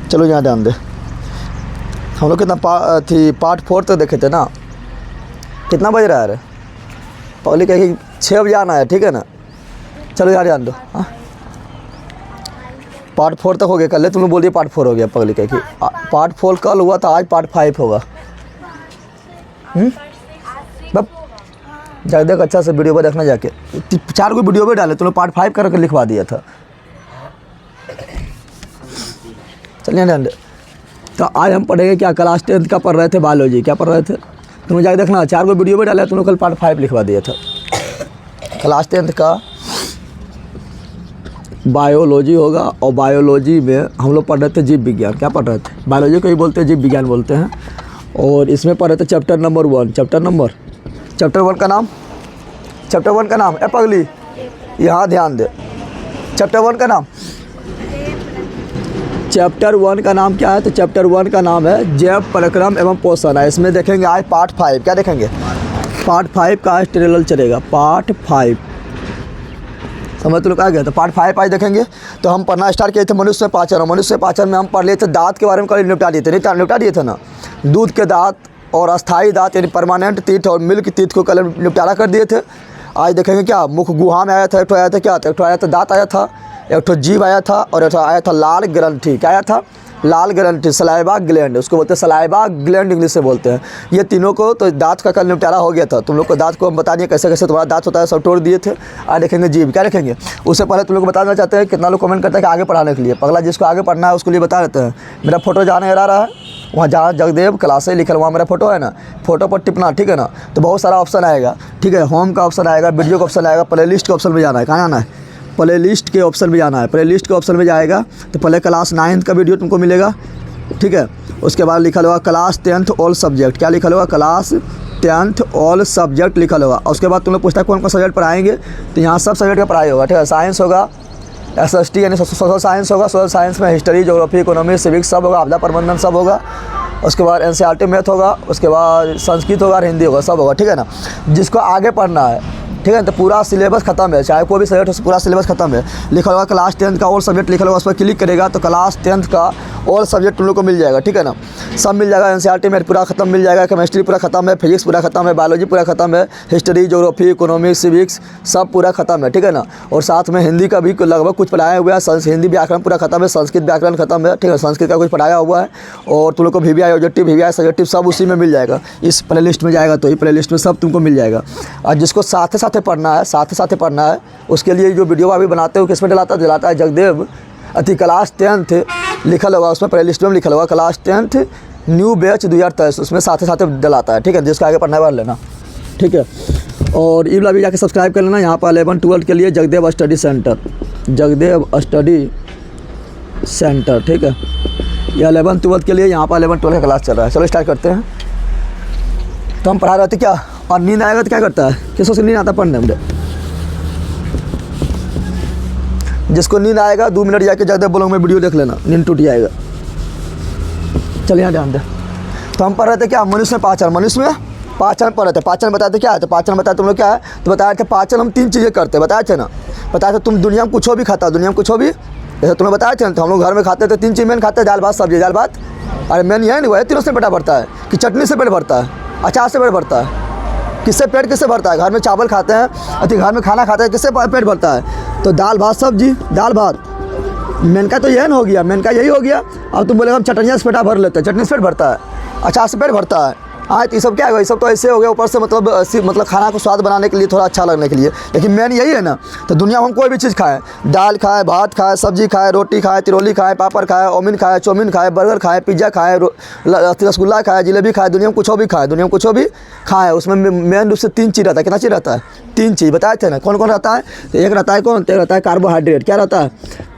चलो यहाँ ध्यान दे। हम लोग कितना पार्ट 4 तक देखे थे ना। कितना बज रहा है यार? पब्लिक कहे कि 6 बजे आना है, ठीक है ना। चलो यार ध्यान दो। हाँ, पार्ट 4 तक हो गया। कल तुम लोग बोल दिए पार्ट 4 हो गया। पब्लिक कहे कि पार्ट 4 कल हुआ था, आज पार्ट 5 होगा। बस जाके देख अच्छा से वीडियो पर देखना, जाके 4 को वीडियो पे डाले, तुम लोग पार्ट 5 करके लिखवा दिया था। चलिए ध्यान दे। तो आज हम पढ़ेंगे क्या, क्लास 10th का पढ़ रहे थे बायोलॉजी। क्या पढ़ रहे थे तुम जाके देखना। 4 को वीडियो पे डाला, तुम लोग कल पार्ट 5 लिखवा दिया था। क्लास 10th का बायोलॉजी होगा। और बायोलॉजी में हम लोग पढ़ रहे थे जीव विज्ञान। क्या पढ़ रहे थे? बायोलॉजी को ही बोलते हैं, जीव विज्ञान बोलते हैं। और इसमें पढ़ रहे थे चैप्टर नंबर 1। चैप्टर 1 का नाम, चैप्टर 1 का नाम ए पगली, यहाँ ध्यान दे। चैप्टर 1 का नाम, चैप्टर 1 का नाम क्या है? तो चैप्टर 1 का नाम है जैव परिक्रम एवं पोषण है। इसमें देखेंगे आज पार्ट 5। क्या देखेंगे? पार्ट 5 का आज ट्रेलर चलेगा। पार्ट 5 समझ तो लोग आ गया। तो पार्ट 5 आज देखेंगे। तो हम पढ़ना स्टार्ट किए थे मनुष्य पाचन। और मनुष्य पाचन में हम पढ़ लिए थे दांत के बारे में। कल निपटा दिए थे, नहीं निपटा दिए थे ना। दूध के दांत और अस्थाई दांत यानी परमानेंट टीथ और मिल्क टीथ को कल निपटारा कर दिए थे। आज देखेंगे क्या मुख गुहा में आया था। एक आया था क्या? एक आया था दांत आया था, एक जीभ आया था, और एक आया था लाल ग्रंथि। क्या आया था? लाल ग्रंथि, सलाइवा ग्लैंड, उसको बोलते हैं सलाइवा ग्लैंड, इंग्लिश से बोलते हैं। ये तीनों को तो दांत का कल निपटारा हो गया था। तुम लोग को दांत को हम बता दिए कैसे कैसे तुम्हारा दांत होता है, सब तोड़ दिए थे। आज देखेंगे जीभ। क्या देखेंगे? उससे पहले तुम लोग को बताना चाहते हैं, कितना लोग कमेंट करते हैं कि आगे पढ़ाने के लिए। पगला जिसको आगे पढ़ना है उसके लिए बता देते हैं। मेरा फोटो जहाँ आ रहा है वहाँ जहाँ जगदेव क्लासे लिखा वहाँ मेरा फोटो है ना, फोटो पर टिपना, ठीक है ना। तो बहुत सारा ऑप्शन आएगा, ठीक है। होम का ऑप्शन आएगा, वीडियो का ऑप्शन आएगा, प्ले लिस्ट के ऑप्शन में जाना है। कहाँ जाना है? प्ले लिस्ट के ऑप्शन में जाना है। प्ले लिस्ट के ऑप्शन में जाएगा तो पहले क्लास 9th का वीडियो तुमको मिलेगा, ठीक है। उसके बाद लिखा होगा क्लास 10th ऑल सब्जेक्ट। क्या लिखा होगा? क्लास 10th ऑल सब्जेक्ट लिखा होगा। उसके बाद तुम लोग पूछता है कौन कौन सब्जेक्ट पढ़ाएंगे, तो यहाँ सब सब्जेक्ट का पढ़ाई होगा, ठीक है। साइंस होगा, SST यानी सोशल साइंस होगा। सोशल साइंस में हिस्ट्री, ज्योग्राफी, इकोनॉमी, सिविक्स सब होगा, आपदा प्रबंधन सब होगा। उसके बाद NCERT मैथ होगा, उसके बाद संस्कृत होगा और हिंदी होगा, सब होगा, ठीक है ना। जिसको आगे पढ़ना है, ठीक है, तो पूरा सिलेबस खत्म है, चाहे कोई भी सब्जेक्ट हो, पूरा सिलेबस खत्म है। लिखा होगा क्लास 10th का और सब्जेक्ट लिखा होगा, उस पर क्लिक करेगा तो क्लास 10th का और सब्जेक्ट तुम लोग को मिल जाएगा, ठीक है ना। सब मिल जाएगा। NCERT में पूरा खत्म मिल जाएगा, केमिस्ट्री पूरा खत्म है, फिजिक्स पूरा खत्म है, बायोलॉजी पूरा खत्म है, हिस्ट्री, ज्योग्राफी, इकोनॉमिक्स, सिविक्स सब पूरा खत्म है, ठीक है ना। और साथ में हिंदी का भी लगभग कुछ पढ़ाया हुआ है। हिंदी व्याकरण पूरा खत्म है, संस्कृत व्याकरण खत्म है, ठीक है। संस्कृत का कुछ पढ़ाया हुआ है। और तुम लोग को VVI ऑब्जेक्टिव, VVI सब्जेक्टिव सब उसी में मिल जाएगा। इस प्ले लिस्ट में जाएगा तो ये प्ले लिस्ट में सब तुमको मिल जाएगा। और जिसको साथ साथ पढ़ना है, साथ पढ़ना है, उसके लिए जो वीडियो अभी बनाते हो किस में डलाता है जगदेव क्लास 10th लिखा होगा, उसमें प्ले लिस्ट में लिखा होगा क्लास 10th न्यू बैच 2023, उसमें साथ डलाता है, ठीक है। जिसका आगे पढ़ना है लेना, ठीक है। और ई वाला भी जाके सब्सक्राइब कर लेना। यहाँ पर 11-12 के लिए Jagdev study centre, Jagdev study centre, ठीक है। ये 11-12 के लिए यहाँ पर 11-12 का क्लास चल रहा है। चलो स्टार्ट करते हैं। तो हम पढ़ा रहे थे क्या, और नींद आएगा तो क्या करता है? किसको से नींद आता पढ़ने में? जिसको नींद आएगा 2 मिनट जाके जगदेव ब्लॉग में वीडियो देख लेना, नींद टूट जाएगा। चलिए यहाँ ध्यान दे। तो हम पढ़ रहे थे क्या, मनुष्य पाचन। मनुष्य में पाचन पढ़ रहे थे। पाचन बताए थे क्या है? तो पाचन बताए तुम लोग क्या है, तो बताए थे पाचन हम 3 चीज़ें करते, बताए थे ना। बताए थे तुम दुनिया में कुछ भी खाता, दुनिया में कुछ भी, जैसे तुम्हें बताया थे ना। तो हम लोग घर में खाते थे 3 चीज़ मेन खाते हैं, दाल भात सब्जी। दाल भात, अरे मेन ये नहीं हुआ है, तीनों से पेट भरता है कि चटनी से पेट भरता है, अचार से पेट भरता है, किससे पेट किससे भरता है? घर में चावल खाते हैं, अति घर में खाना खाते हैं, किससे पेट भरता है? तो दाल भात सब्जी, दाल भात मेन का तो यही हो गया, मेन का यही हो गया। अब तुम बोलेगा हम चटनियाँ से पेटा भर लेते हैं, चटनी से पेट भरता है, अचार से पेट भरता है। हाँ, तो ये सब क्या है? ये सब तो ऐसे हो गया ऊपर से, मतलब खाना को स्वाद बनाने के लिए, थोड़ा अच्छा लगने के लिए। लेकिन मेन यही है ना। तो दुनिया में हम कोई भी चीज़ खाएं, दाल खाए, भात खाए, सब्जी खाए, रोटी खाए, तिरौली खाए, पापड़ खाए, ओमिन खाए, चौमिन खाए, बर्गर खाए, पिज्ज़ा खाए, रसगुल्ला खाए, जलेबी खाए, दुनिया में कुछ भी खाए, दुनिया में कुछ भी खाए, उसमें मेन रूप से 3 चीज़ रहता है। कितना चीज़ रहता है? 3 चीज़ बताए थे ना। कौन कौन रहता है? तो एक रहता है कौन? तो एक रहता है कार्बोहाइड्रेट। क्या रहता है?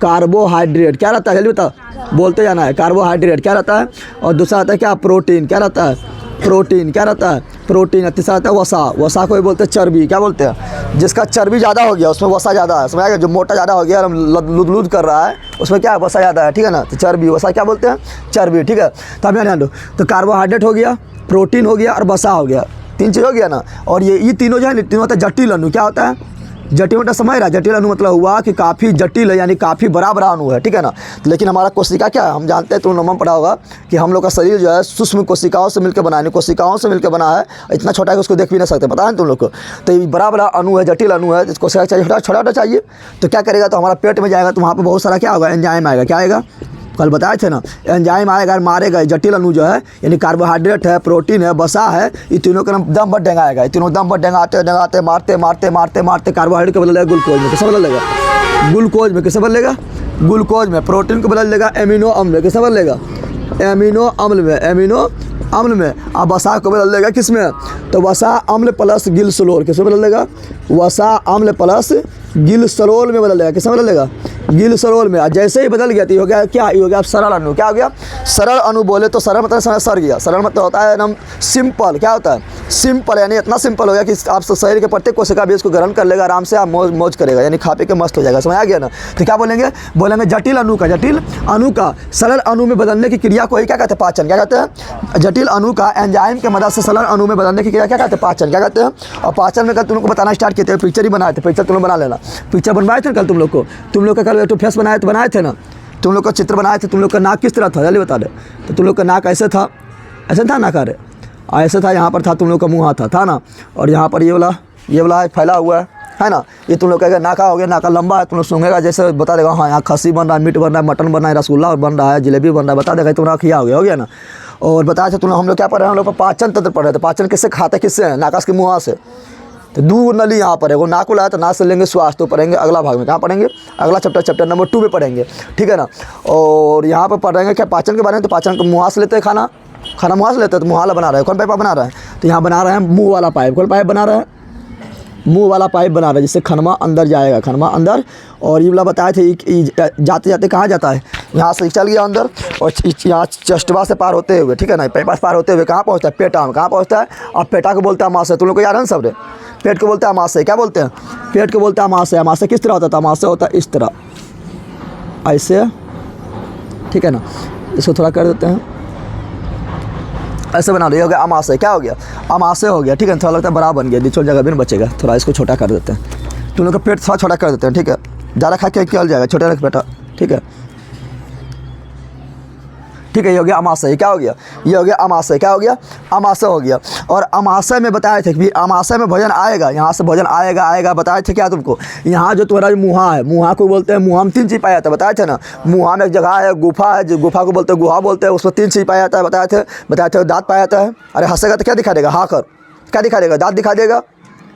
कार्बोहाइड्रेट। क्या रहता है? जल्दी बता, बोलते जाना है। कार्बोहाइड्रेट क्या रहता है? और दूसरा रहता है क्या? प्रोटीन। क्या रहता है? प्रोटीन। क्या रहता है? प्रोटीन। तीसरा रहता है वसा। वसा को भी बोलते हैं चर्बी। क्या बोलते हैं? जिसका चर्बी ज़्यादा हो गया उसमें वसा ज़्यादा है, समझ आएगा। जो मोटा ज़्यादा हो गया और लूद कर रहा है उसमें क्या है? वसा ज़्यादा है, ठीक है ना। तो चर्बी, वसा क्या बोलते हैं? चर्बी, ठीक है। तो अब यहाँ ध्यान दो। तो कार्बोहाइड्रेट हो गया, प्रोटीन हो गया और वसा हो गया, 3 चीज़ हो गया ना। और ये तीनों जो है ना, तीनों होता है जटिल अणु। क्या होता है? जटिल मतलब समझ रहा, जटिल अणु मतलब हुआ कि काफ़ी जटिल है, यानी काफ़ी बड़ा बड़ा अणु है, ठीक है ना। लेकिन हमारा कोशिका क्या है, हम जानते हैं, तुम लोगों ने पढ़ा होगा कि हम लोग का शरीर जो है सूक्ष्म कोशिकाओं से मिलकर बना है, कोशिकाओं से मिलकर बना है, इतना छोटा है कि उसको देख भी नहीं सकते, पता है तुम लोग को। तो ये बड़ा बड़ा अणु है, जटिल अणु है, इसको कोशिका चाहिए छोटा छोटा चाहिए, तो क्या करेगा, तो हमारा पेट में जाएगा, तो वहाँ पर बहुत सारा क्या होगा, एंजाइम आएगा। क्या आएगा, कल बताए थे ना, एंजाइम आएगा और मारेगा। जटिल अणु जो है यानी कार्बोहाइड्रेट है, प्रोटीन है, वसा है, ये तीनों का दम पर डेंगाएगा, ये तीनों दम पर डेंगाते डेंगाते मारते मारते मारते मारते कार्बोहाइड्रेट को बदलेगा ग्लूकोज में। कैसे बदलेगा, ग्लूकोज में। कैसे बदलेगा, ग्लूकोज में। प्रोटीन को बदल देगा एमिनो अम्ल में। कैसे बदलेगा, एमिनो अम्ल में, एमिनो अम्ल में। अब वसा को बदल देगा किस में, तो वसा अम्ल प्लस गिलसलोल। किसमें बदल देगा, वसा अम्ल प्लस गिलसलोल में बदल देगा। किसमें बदल देगा, गिलसलोल में। जैसे ही बदल गया तो हो गया क्या, ये हो गया सरल अणु। क्या हो गया, सरल अणु। बोले तो सरल मतलब सर गया, सरल मतलब होता है एकदम सिंपल। क्या होता है, सिंपल, यानी इतना सिंपल हो गया कि आप शरीर के प्रत्येक कोशिका भी इसको ग्रहण कर लेगा आराम से, आप मौज करेगा, यानी खा पी के मस्त हो जाएगा। समझ आ गया ना। तो क्या बोलेंगे, बोलेंगे जटिल अणु का, जटिल अणु का सरल अणु में बदलने की क्रिया को ही क्या कहते हैं, पाचन। क्या कहते हैं, जटिल अणु का एंजाइम के मदद से सरल अणु में बदलने की क्रिया क्या कहते हैं, पाचन। क्या कहते हैं। और पाचन में कल तुम लोग को बताना स्टार्ट किए थे, पिक्चर ही बनाए थे, पिक्चर तुम लोग बना लेना, पिक्चर बनवाए थे कल तुम लोग को, तुम लोग का कल तो फेस बनाए थे ना, तुम लोग का चित्र बनाए थे। तुम लोग का नाक किस तरह था जल्दी बता दे, तो तुम लोग का नाक ऐसे था, ऐसे था नाक, अरे ऐसे था, यहाँ पर था तुम लोग का मुँह था ना, और यहाँ पर ये वाला फैला हुआ है ना, ये तुम लोग का नाका हो गया, नाका लंबा है, तुम लोग सूंघेगा जैसे बता देगा, हाँ यहाँ खस्सी बन रहा है, मीट बन रहा है, मटन बन रहा है, रसगुल्ला बन रहा है, जलेबी बन रहा है, बता देगा तुम्हारा खिया हो गया ना। और बताया था तुम लोग, हम लोग क्या पढ़ रहे हैं, हम लोग पाचन तंत्र पढ़ रहे थे। पाचन किससे खाते, किससे है, नाकाश के मुँह से। तो दो नली यहाँ पर है, वो नाक लाया तो नाक से लेंगे श्वास, तो पढ़ेंगे अगला भाग में। कहाँ पढ़ेंगे, अगला चैप्टर नंबर 2 में पढ़ेंगे, ठीक है ना। और यहाँ पर पढ़ रहे हैं क्या, पाचन के बारे में। तो पाचन को मुँह से लेते हैं, खाना मुँह से लेते हैं, तो मुँह वाला बना रहे हैं। कौन पाइप बना रहा है, तो यहाँ बना रहे हैं मुँह वाला पाइप। कौन पाइप बना रहा है, मुंह वाला पाइप बना रहा है, जिससे खनमा अंदर जाएगा, खनमा अंदर। और ये वाला बताए थे जाते जाते कहाँ जाता है, यहाँ से चल गया अंदर, और यहाँ चेस्टवा से पार होते हुए, ठीक है ना, पेट पार होते हुए कहाँ पहुँचता है, पेटा में। कहाँ पहुँचता है, और पेटा को बोलते हैं अमाशय। तुम लोग को याद है ना सब रे, पेट को बोलते हैं अमाशय। क्या बोलते हैं, पेट को बोलते हैं अमाशय। अमाशय किस तरह होता था, अमाशय होता है इस तरह, ऐसे, ठीक है ना। इसको थोड़ा कर देते हैं, ऐसे बना लो, हो गया अमाशय। क्या हो गया, अमाशय हो गया, ठीक है। थोड़ा लगता है बड़ा बन गया, निचोड़ जगह भी नहीं बचेगा, थोड़ा इसको छोटा कर देते हैं। तुम लोग का पेट थोड़ा छोटा कर देते हैं, ठीक है, ज़्यादा खा के निकल जाएगा, छोटा रख बेटा, ठीक है, ठीक है। ये हो गया अमाशय। क्या हो गया, ये हो गया अमाशय। क्या हो गया, अमाशय हो गया। और अमाशय में बताए थे कि अमाशय में भोजन आएगा, यहाँ से भोजन आएगा। बताए थे क्या तुमको, यहाँ जो तुम्हारा मुँहा है, मुँहा को बोलते हैं, मुँहा में 3 चीज़ पाया जाता है, बताए थे ना। मुँहा में एक जगह है, गुफा है, जो गुफा को बोलते हैं, गुहा बोलते हैं, उसमें 3 चीज़ पाया जाता है, बताए थे। दाँत पाया जाता है, अरे हंसेगा तो क्या दिखा देगा, हाँ कर, क्या दिखा देगा, दाँत दिखा देगा।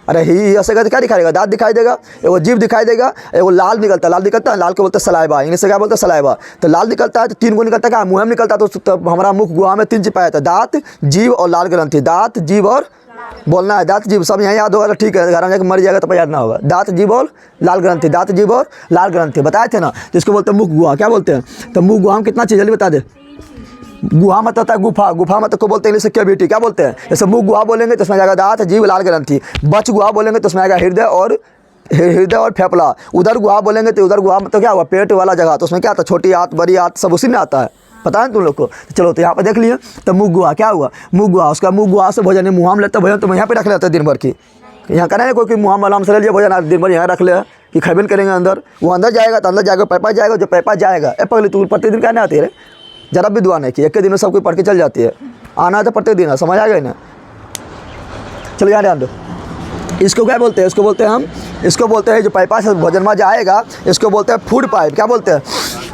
अरे ही हंसेगा तो क्या दिखाई देगा, दाँत दिखाई देगा, एगो जीभ दिखाई देगा, एगो लाल निकलता है, लाल को बोलते हैं सलाइबा, इंग्लिश से क्या बोलते हैं, सलाइबा। तो लाल निकलता है, तो 3 गो निकलता है, क्या मुँह में निकलता है, तो हमारा मुख गुहा में 3 चीज पाया जाता है, दाँत, जीभ और लाल ग्रंथि। दाँत, जीभ और बोलना है, दाँत जीभ सब यहाँ याद होगा तो ठीक है, घर में जाकर मर जाएगा तो याद ना होगा। दाँत, जीभ और लाल ग्रंथि, दाँत, जीभ और लाल ग्रंथि बताए थे ना, जिसको बोलते हैं मुख गुहा। क्या बोलते हैं, तो मुख गुहा में कितना चीज जल्दी बता दे। गुहा मतलब होता है गुफा, गुफा मतलब को बोलते हैं इंग्लिश से कैविटी। क्या बोलते हैं, जैसे मुख गुहा बोलेंगे तो उसमें जाएगा दाँत, जीभ, लाल ग्रंथि। बच गुहा बोलेंगे तो उसमें आएगा हृदय और फेफड़ा। उधर गुहा बोलेंगे तो उधर गुहा मतलब क्या हुआ, पेट वाला जगह, तो उसमें क्या आता है, छोटी आंत, बड़ी आंत, सब उसी में आता है, पता है तुम लोग को। चलो तो यहाँ पर देख लिए, तो मुख गुहा क्या हुआ, मुख गुहा, उसका मुख गुहा से भोजन मुँह में लेता भोजन, तो यहाँ पे रख लेते हैं दिन भर की। यहाँ का नहीं कोई मुँह में आराम से ले लिया भोजन, दिन भर यहाँ रख ले कि खैबन करेंगे अंदर, वो अंदर जाएगा तो अंदर जाएगा पैपा जाएगा, जो पैपा जाएगा। ए पगली तू प्रतिदिन क्या नहीं आती है, जरा भी दुआ नहीं की, एक के दिन में सब कोई पढ़ के चल जाती है, आना है तो प्रत्येक दिन है, समझ आ गया ना। चलो यहाँ ध्यान दो, इसको क्या बोलते हैं, इसको बोलते हैं हम, इसको बोलते हैं जो पाइपा से भोजन में जाएगा, इसको बोलते हैं फूड पाइप। क्या बोलते हैं,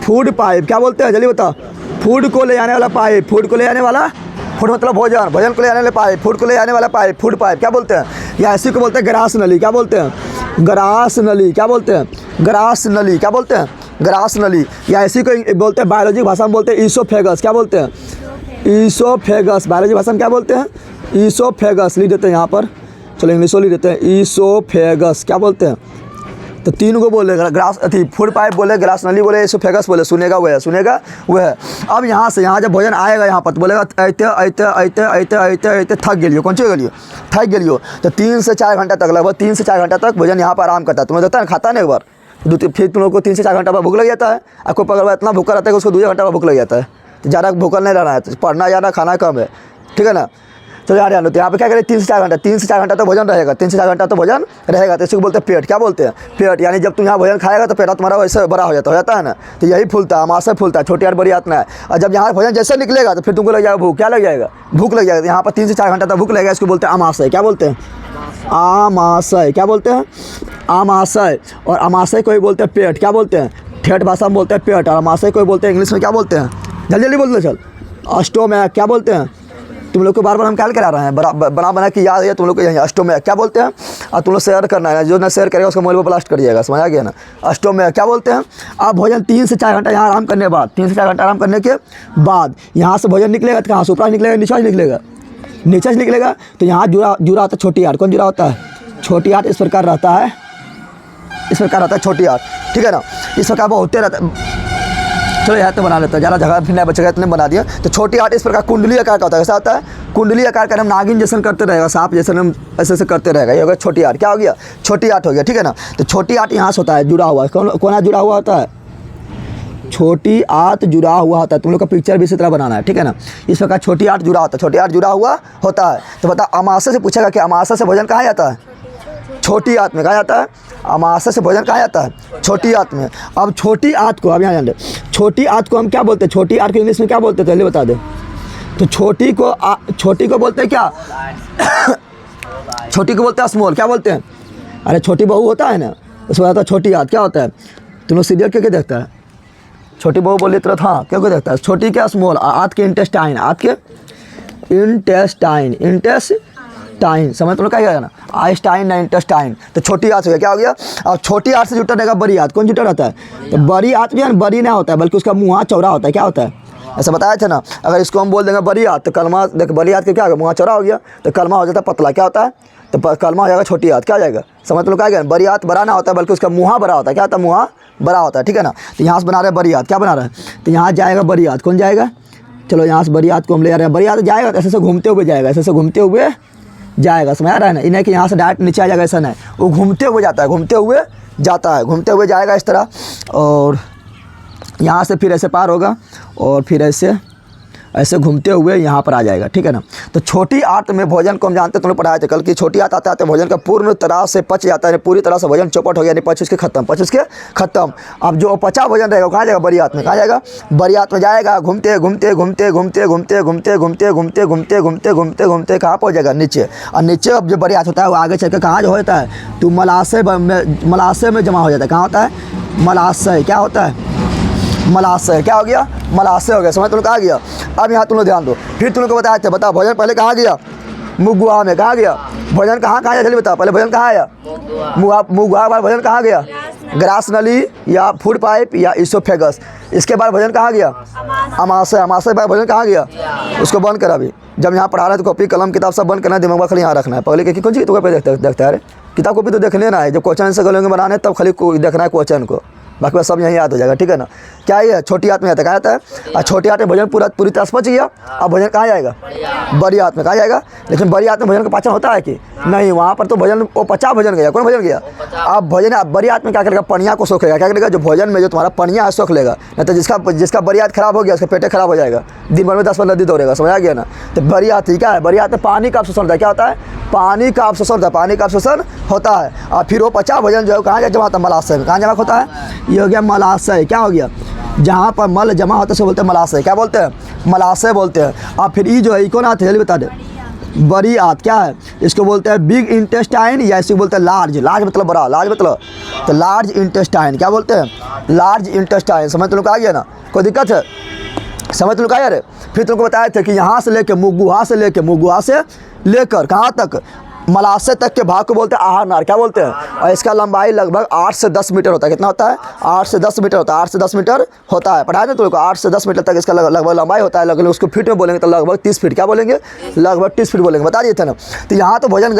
फूड पाइप। क्या बोलते हैं जल्दी बता, फूड को ले जाने वाला पाइप, फूड को ले जाने वाला, फूड मतलब भोजन, भोजन को ले जाने वाला पाइप, फूड को ले जाने वाला पाइप, फूड पाइप। क्या बोलते हैं, या इसी को बोलते हैं ग्रास नली। क्या बोलते हैं, ग्रास नली। क्या बोलते हैं, ग्रास नली। क्या बोलते हैं, ग्रास नली। या इसी को बोलते हैं बायोलॉजी भाषा में बोलते हैं ईसोफेगस। क्या बोलते हैं, ईसोफेगस। बायोलॉजी भाषा में क्या बोलते हैं, ईसोफेगस। लिख देते हैं यहाँ पर, चलो इंग्लिश लिख देते हैं, ईसोफेगस। क्या बोलते हैं, तो 3 को बोले, ग्रास अथी फूड पाइप बोले, ग्रास नली बोले, ईसोफेगस बोले, सुनेगा वह है, सुनेगा वह है। अब यहाँ से यहाँ जब भोजन आएगा यहाँ पर, तो बोलेगा ऐते ऐते ऐते ऐते ऐते ऐते थक गेलियो, कौन चीज गेलियो, थक गेलियो। तो 3 से 4 घंटा तक, लगभग 3 से 4 घंटा तक भोजन यहाँ पर आराम करता है। तुम्हें देता है खाता नहीं एक बार, फिर तुम लोग को 3 से 4 घंटा पर भूख लग जाता है। आपको पकड़ इतना भूखा रहता है कि उसको 2 घंटा पर भूख लग जाता है। तो ज़्यादा भूखा नहीं रहना है, तो पढ़ना ज़्यादा, खाना कम है, ठीक है ना। चलो यार लो, तो यहाँ पे क्या करें 3 से 4 घंटा, 3 से 4 घंटा तो भोजन रहेगा, 3 से 4 घंटा तो भोजन रहेगा, तो इसको बोलते हैं पेट। क्या बोलते हैं? पेट। यानी जब तुम यहाँ भोजन खाएगा तो पेट तुम्हारा वैसे बड़ा हो जाता है ना, तो यही फूलता है, अमाशय फूलता है, छोटी आंत बड़ी आंत में है। और जब यहाँ भोजन जैसे निकलेगा तो फिर तुमको लग जाएगा भूख। क्या लग जाएगा? भूख लग जाएगा। यहाँ पर 3 से 4 घंटा तक भूख लगेगा, इसको बोलते हैं अमाशय। क्या बोलते हैं? अमाशय। क्या बोलते हैं? अमाशय। और अमाशय को ही बोलते हैं पेट। क्या बोलते हैं? ठेठ भाषा में बोलते हैं पेट। और अमाशय को ही बोलते हैं इंग्लिश में क्या बोलते हैं? जल्दी जल्दी बोल दो चल। स्टोमैक। क्या बोलते हैं? तुम लोग को बार बार हम क्या करा रहे हैं, बना कि याद है तुम लोग को। यही स्टोमैक क्या बोलते हैं? और तुम लोग शेयर करना है, जो ना शेयर करेगा उसको मोबाइल पर ब्लास्ट कर दिएगा, समझ आ गया ना? स्टोमैक क्या बोलते हैं? अब भोजन 3 से 4 घंटा यहाँ आराम करने के बाद, 3 से 4 घंटा आराम करने के बाद यहाँ से भोजन निकलेगा तो कहाँ से? ऊपर निकलेगा, नीचे निकलेगा? नीचे से निकलेगा। तो यहाँ जुड़ा होता है छोटी आंत। कौन जुड़ा होता है? छोटी आंत। इस प्रकार रहता है, इस प्रकार रहता है छोटी आंत, ठीक है ना? इस प्रकार वो होते रहता है। चलो यहाँ तो बना लेता है, ज़्यादा जगह फिर नहीं बचेगा, इतने बना दिया। तो छोटी आंत इस प्रकार कुंडली आकार का होता है। कैसा होता है? कुंडली आकार का। हम नागिन जैसे करते रहेगा, सांप जैसे हम ऐसे करते रहेगा, ये हो गया छोटी आंत। क्या हो गया? छोटी आंत हो गया, ठीक है ना? तो छोटी आंत यहाँ से होता है जुड़ा हुआ। कौन जुड़ा हुआ होता है? छोटी आंत जुड़ा हुआ होता है। तुम लोग का पिक्चर भी इसी तरह बनाना है, ठीक है ना? इस प्रकार छोटी आंत जुड़ा होता है, छोटी आंत जुड़ा हुआ होता है। तो बता, अमाशय से पूछेगा कि अमाशय से भोजन कहाँ जाता है? छोटी आंत में। कहाँ जाता है? अमाशय से भोजन कहाँ जाता है? छोटी आंत में। अब छोटी आंत को, अब यहाँ जान दे, छोटी आंत को हम क्या बोलते हैं? छोटी आंत को इंग्लिश में क्या बोलते हैं? पहले बता दे। तो छोटी को बोलते हैं क्या? छोटी को बोलते हैं स्मॉल। क्या बोलते हैं? अरे छोटी बहू होता है ना, उसको बताता है छोटी आंत। क्या होता है? तुम लोग सीरियल क्या देखता है? छोटी बहू बोली तुरंत हाँ क्या देखता है? छोटी क्या? स्मॉल। आंत के इंटेस्टाइन, आंत के इंटेस्टाइन समझ तुम लोग क्या कहना? आइंस्टाइन ना इंटेस्टाइन। तो छोटी आंत हो गया। क्या हो गया? और छोटी आंत से जुटा रहेगा बड़ी आंत। कौन जुटा रहता है? तो बड़ी आंत भी है ना, बड़ी नहीं होता है बल्कि उसका मुँह चौड़ा होता है। क्या होता है? ऐसा बताया था ना। अगर इसको हम बोल देंगे बड़ी आंत तो कलमा देख, बड़ी आंत के क्या होगा? मुँह चौड़ा हो गया तो कलमा हो जाता है पतला। क्या होता है? तो कलमा हो जाएगा छोटी आंत। क्या हो जाएगा? समझ तुम लोग क्या? बड़ी आंत बड़ा ना होता है बल्कि उसका मुँह बड़ा होता है। क्या होता है? मुँह बड़ा होता है, ठीक है ना? तो यहाँ से बना रहे बड़ी आंत। क्या बना रहे हैं? तो यहाँ जाएगा बड़ी आंत। कौन जाएगा? चलो यहाँ से बड़ी आंत को हम ले आ रहे हैं। बड़ी आंत जाएगा तो ऐसे से घूमते हुए जाएगा, ऐसे से घूमते हुए जाएगा, समझ आ रहा है ना? इन्हें कि यहाँ से डायरेक्ट नीचे आ जाएगा, ऐसा नहीं, वो घूमते हुए जाता है, घूमते हुए जाता है, घूमते हुए जाएगा इस तरह। और यहाँ से फिर ऐसे पार होगा और फिर ऐसे घूमते हुए यहाँ पर आ जाएगा, ठीक है ना? तो छोटी आंत में भोजन को हम जानते, तुमने पढ़ाए थे कल की छोटी आंत आते आते भोजन का पूर्ण तरह से पच जाता है, पूरी तरह से भोजन चौपट हो गया, पच उसके खत्म। अब जो पचा भोजन रहेगा कहाँ जाएगा? बड़ी आंत में। कहाँ जाएगा? बड़ी आंत में जाएगा। घूमते घूमते कहाँ पहुँच जाएगा? नीचे। और नीचे अब जो बड़ी आंत होता है वो आगे चल कर कहाँ जो होता है? तो मलाशय में जमा हो जाता है। कहाँ होता है? मलाशय। क्या होता है? मलाशय। क्या हो गया? मलाशय हो गया। समझ तुम लोग कहाँ गया? अब यहाँ तुम लोग ध्यान दो, फिर तुम लोग को बताया था, बताओ भोजन पहले कहाँ गया? मुँह में। कहाँ गया भोजन? कहाँ आया? जल्दी बताओ, पहले भोजन कहाँ आया? मुँह बाद भोजन कहाँ गया? ग्रास नली या फूड पाइप या इसोफेगस। इसके बाद भोजन कहाँ गया? अमाशय। अमाशय बाद भोजन कहाँ गया? उसको बंद करा। अभी जब यहाँ पढ़ा रहे हैं तो कॉपी कलम किताब सब बंद करना है, दिमाग खाली यहाँ रखना है। पहले कौन सी किताब पे देखता है? किताब कॉपी तो देख लेना है, जब क्वेश्चन से गलेंगे बनाने तब खाली देखना है क्वेश्चन को, बाकी बस सब यहीं याद हो जाएगा, ठीक है ना? क्या ये छोटी आंत में आता है? कहाँ आता है? और छोटी आंत में भोजन पूरी तरह से पच गया। अब भोजन कहाँ जाएगा? बड़ी आंत में। कहाँ जाएगा? लेकिन बड़ी आंत में भोजन का पाचन होता है कि नहीं? वहाँ पर तो भोजन वो पचा भोजन गया। कौन भोजन गया? अब भोजन बड़ी आंत में क्या करेगा? पनिया को सोख लेगा। क्या करेगा? जो भोजन में जो तुम्हारा पनिया है सोख लेगा। नहीं तो जिसका बड़ी आंत खराब हो गया उसका पेटे खराब हो जाएगा, दिन भर में 10-15 दिन दौड़ेगा, समझ आ गया ना? तो बड़ी आंत क्या है? बड़ी आंत में पानी का अवशोषण होता है। क्या होता है? पानी का अवशोषण होता है, पानी का अवशोषण होता है। और फिर वो पचा भोजन जो है कहाँ जमा होता है? मलाशय में। कहाँ जमा होता है? ये हो गया मलाशय। क्या हो गया? जहाँ पर मल जमा होता है उसे बोलते हैं मलाशय। क्या बोलते हैं? मलाशय बोलते हैं। और फिर ये जो है कौन आंत है? जल्दी बता दे। बड़ी आंत क्या है? इसको बोलते हैं बिग इंटेस्टाइन या इसको बोलते हैं लार्ज। लार्ज मतलब बड़ा, लार्ज मतलब तो लार्ज इंटेस्टाइन। क्या बोलते हैं? Large intestine. समझ तुम लोग आ गया ना? कोई दिक्कत है? समझ तुम लोग आया रे? फिर तुमको बताया था कि यहाँ से लेकर मुगुहा से लेकर कहाँ तक? मलाशय तक के भाग को बोलते हैं आहार नार। क्या बोलते हैं? और इसका लंबाई लगभग 8 से 10 मीटर होता है। कितना होता है? 8 से 10 मीटर होता है। 8 से 10 मीटर होता है। पढ़ाया ना तुम लोग को? 8 से 10 मीटर तक इसका लगभग लंबाई होता है। लेकिन उसको फीट में बोलेंगे तो लगभग 30 फीट। क्या बोलेंगे? लगभग 30 फीट बोलेंगे। बता दिए थे ना? तो यहाँ तो भोजन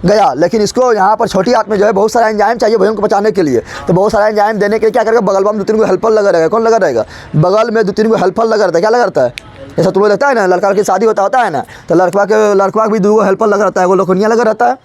गया, लेकिन इसको यहाँ पर छोटी आंत में जो है बहुत सारा एंजाइम चाहिए भोजन को पचाने के लिए। तो बहुत सारा एंजाइम देने के लिए क्या करेगा? बगल में 2-3 को हेल्पर लगा रहेगा। कौन लगा रहेगा? बगल में 2-3 को हेल्पर लगा रहता है। क्या लगा रहता है? जैसा तुम्हें लगता है ना, लड़का की शादी होता है ना, तो लड़का भी 2 हेल्पर लगा रहता है, वो लोखनिया लगा रहता है।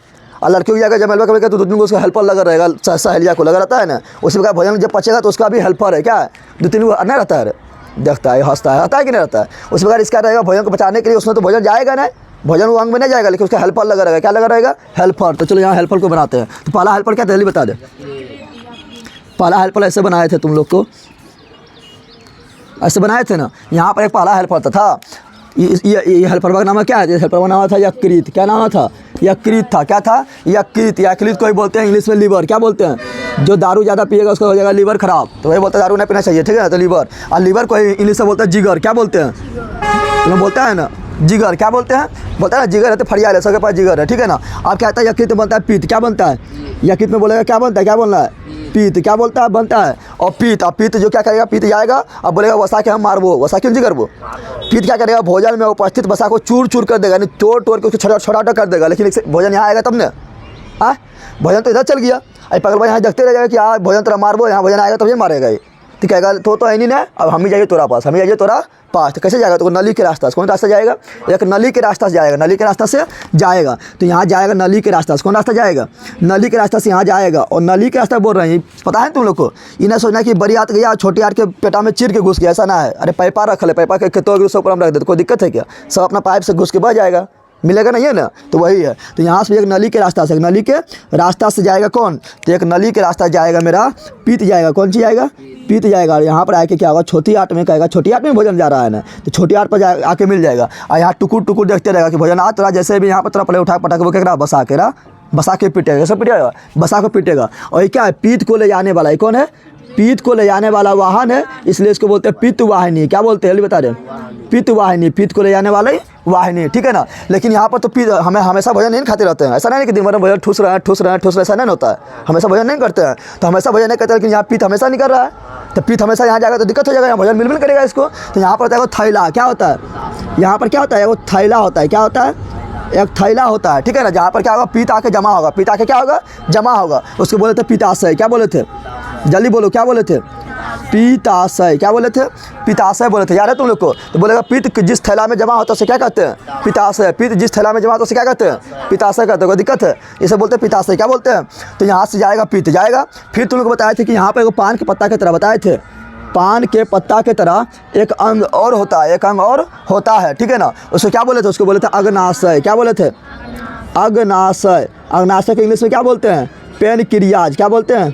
और लड़कियों की जगह जब हेल्पर करेगा तो 2-3 को उसका हेल्पर लगा रहेगा, सहेलिया को लगा रहता है ना। उसी प्रकार भोजन जब पचेगा तो उसका भी हेल्पर है। क्या है? 2-3 को रहता है, देखता है, हंसता है कि नहीं रहता है? उसी प्रकार इसका रहेगा भोजन को पचाने के लिए, उसमें तो भोजन जाएगा ना, भोजन वो अंग में नहीं जाएगा, लेकिन उसका हेल्पर लगा रहेगा। क्या लगा रहेगा? हेल्पर। तो चलो यहाँ हेल्पर को बनाते हैं। तो पहला हेल्पर क्या था जल्दी बता दे। पहला हेल्पर ऐसे बनाए थे तुम लोग को, ऐसे बनाए थे ना। यहाँ पर एक पहला हेल्पर था, ये हेल्पर का नाम क्या है? हेल्पर का नाम था यकृत। क्या नाम था? यकृत था। क्या था? यकृत। यकृत को ही बोलते हैं इंग्लिश में लीवर। क्या बोलते हैं? जो दारू ज़्यादा पिएगा उसका हो जाएगा लीवर खराब, तो वही बोलते हैं दारू नहीं पीना चाहिए, ठीक है ना। तो लीवर, और लीवर को ही इंग्लिश में बोलते हैं जिगर। क्या बोलते हैं? तुम्हें बोलता है ना जिगर। क्या बोलते हैं? बोलता है ना जिगर है, तो फड़िया है, सबके पास जिगर है, ठीक है ना। अब क्या कहता है? यकृत बनता है पीत। क्या बनता है? यकृत में बोलेगा क्या बनता है? क्या बोलना है? पीत। क्या बोलता है? बनता है। और पीत, अब पीत जो क्या करेगा? पीत जाएगा, अब बोलेगा वसा के हम मारबो, वसा क्यों जी करबो। पीत क्या करेगा? भोजन में उपस्थित वसा को चूर चूर कर देगा, यानी तोड़ तोड़ के उसको छोटा छोटा कर देगा। लेकिन भोजन यहाँ आएगा तब ने, हाँ भोजन तो इधर चल गया। अरे पगल भाई यहाँ देखते रह जाएगा कि हाँ भोजन तेरा मारबो, यहाँ भोजन आएगा तब ये मारेगा ये, तो कहेगा तो है नहीं ना, अब हम ही जाइए तोरा पास, हम ही जाइए तोरा पास। तो कैसे जाएगा? तो नली के रास्ता से। कौन रास्ता जाएगा? एक नली के रास्ता से जाएगा, नली के रास्ता से जाएगा। तो यहाँ जाएगा नली के रास्ता से। कौन रास्ता जाएगा? नली के रास्ता से यहाँ जाएगा। और नली के रास्ता बोल रहे हैं, पता है तुम लोग को? इन्हें सोचना कि बड़ी आत गया छोटी आट के पेटा में चीर के घुस गया, ऐसा ना है। अरे पैपा रख ले, पैपा के तो उसके ऊपर हम रख देते, कोई दिक्कत है क्या? सब अपना पाइप से घुस के बह जाएगा, मिलेगा नहीं है ना। तो वही है। तो यहाँ से एक नली के रास्ता से, एक नली के रास्ता से जाएगा कौन? तो एक नली के रास्ता जाएगा मेरा पीत जाएगा। कौन सी जाएगा? पीत जाएगा। और यहाँ पर आके क्या होगा? छोटी आट में कहेगा, छोटी आट में भोजन जा रहा है ना, तो छोटी आट पर आके मिल जाएगा। और यहाँ टुकुर टुकुर देखते रहेगा कि भोजन आ तोरा, जैसे भी यहाँ पर तोरा पहले उठा पटा के वो क्या बसा के पीटेगा, कैसे पीटेगा? बसा को पीटेगा। और ये क्या है? पीत को ले जाने वाला। ये कौन है? पीत को ले जाने वाला वाहन है, इसलिए इसको बोलते हैं पित्त वाहिनी। क्या बोलते हैं? बता रहे? पित्त वाहिनी, पीत को ले जाने वाले वाहिनी, ठीक है ना। लेकिन यहाँ पर तो पीत हमें हमेशा भोजन नहीं खाते रहते हैं, ऐसा नहीं कि दिन भर भोजन ठूस रहे हैं, ऐसा नहीं होता है। हमेशा भोजन नहीं करते हैं, तो हमेशा भोजन नहीं करते, लेकिन यहाँ पीत हमेशा नहीं कर रहा है। तो पीत हमेशा यहाँ जाएगा तो दिक्कत हो जाएगा, यहाँ भोजन मिल करेगा इसको। तो यहाँ पर होता है थैला। क्या होता है? यहाँ पर क्या होता है? वो थैला होता है। क्या होता है? एक थैला होता है, ठीक है ना। जहाँ पर क्या होगा? पीत आके जमा होगा, पीत आके क्या होगा? जमा होगा। उसको बोले थे पिताशय। क्या बोले थे? जल्दी बोलो, क्या बोले थे? पिताशय। क्या बोले थे? पिताशय बोले थे। याद है तुम लोग को? तो बोलेगा पीत जिस थैला में जमा होता है उसे क्या कहते हैं? पिताशय। पीत जिस थैला में जमा होता है उसे क्या कहते हैं? पिताशय कहते हैं। कोई दिक्कत है? इसे बोलते हैं पिताशय। क्या बोलते हैं? तो यहाँ से जाएगा पीत जाएगा। फिर तुम लोग को बताए थे कि यहाँ पर पान के पत्ता की तरह बताए थे, पान के पत्ता के तरह एक अंग और होता है, एक अंग और होता है, ठीक है ना। उसको क्या बोले थे? उसको बोले थे अग्नाशय। क्या बोले थे? अग्नाशय। अग्नाशय के इंग्लिश में क्या बोलते हैं? पेनक्रियाज। क्या बोलते हैं?